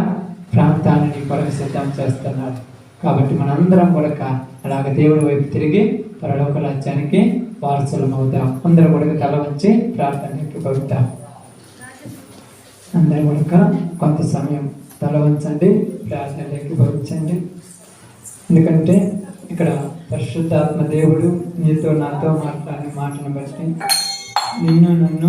ప్రాంతాన్ని నీ కొరకు సిద్ధం చేస్తున్నాడు. కాబట్టి మనందరం కూడా అలాగ దేవుడి వైపు తిరిగి పరలోక రాజ్యానికి వారసులం అవుతాం. అందరూ కూడా తల వచ్చి ప్రార్థనకి పడుతాం. అందరూ కూడా కొంత సమయం తల వంచండి, ప్రార్థనలోకి భవించండి. ఎందుకంటే ఇక్కడ పరిశుద్ధాత్మ దేవుడు నీతో నాతో మాట్లాడిన మాటను బట్టి నిన్ను నన్ను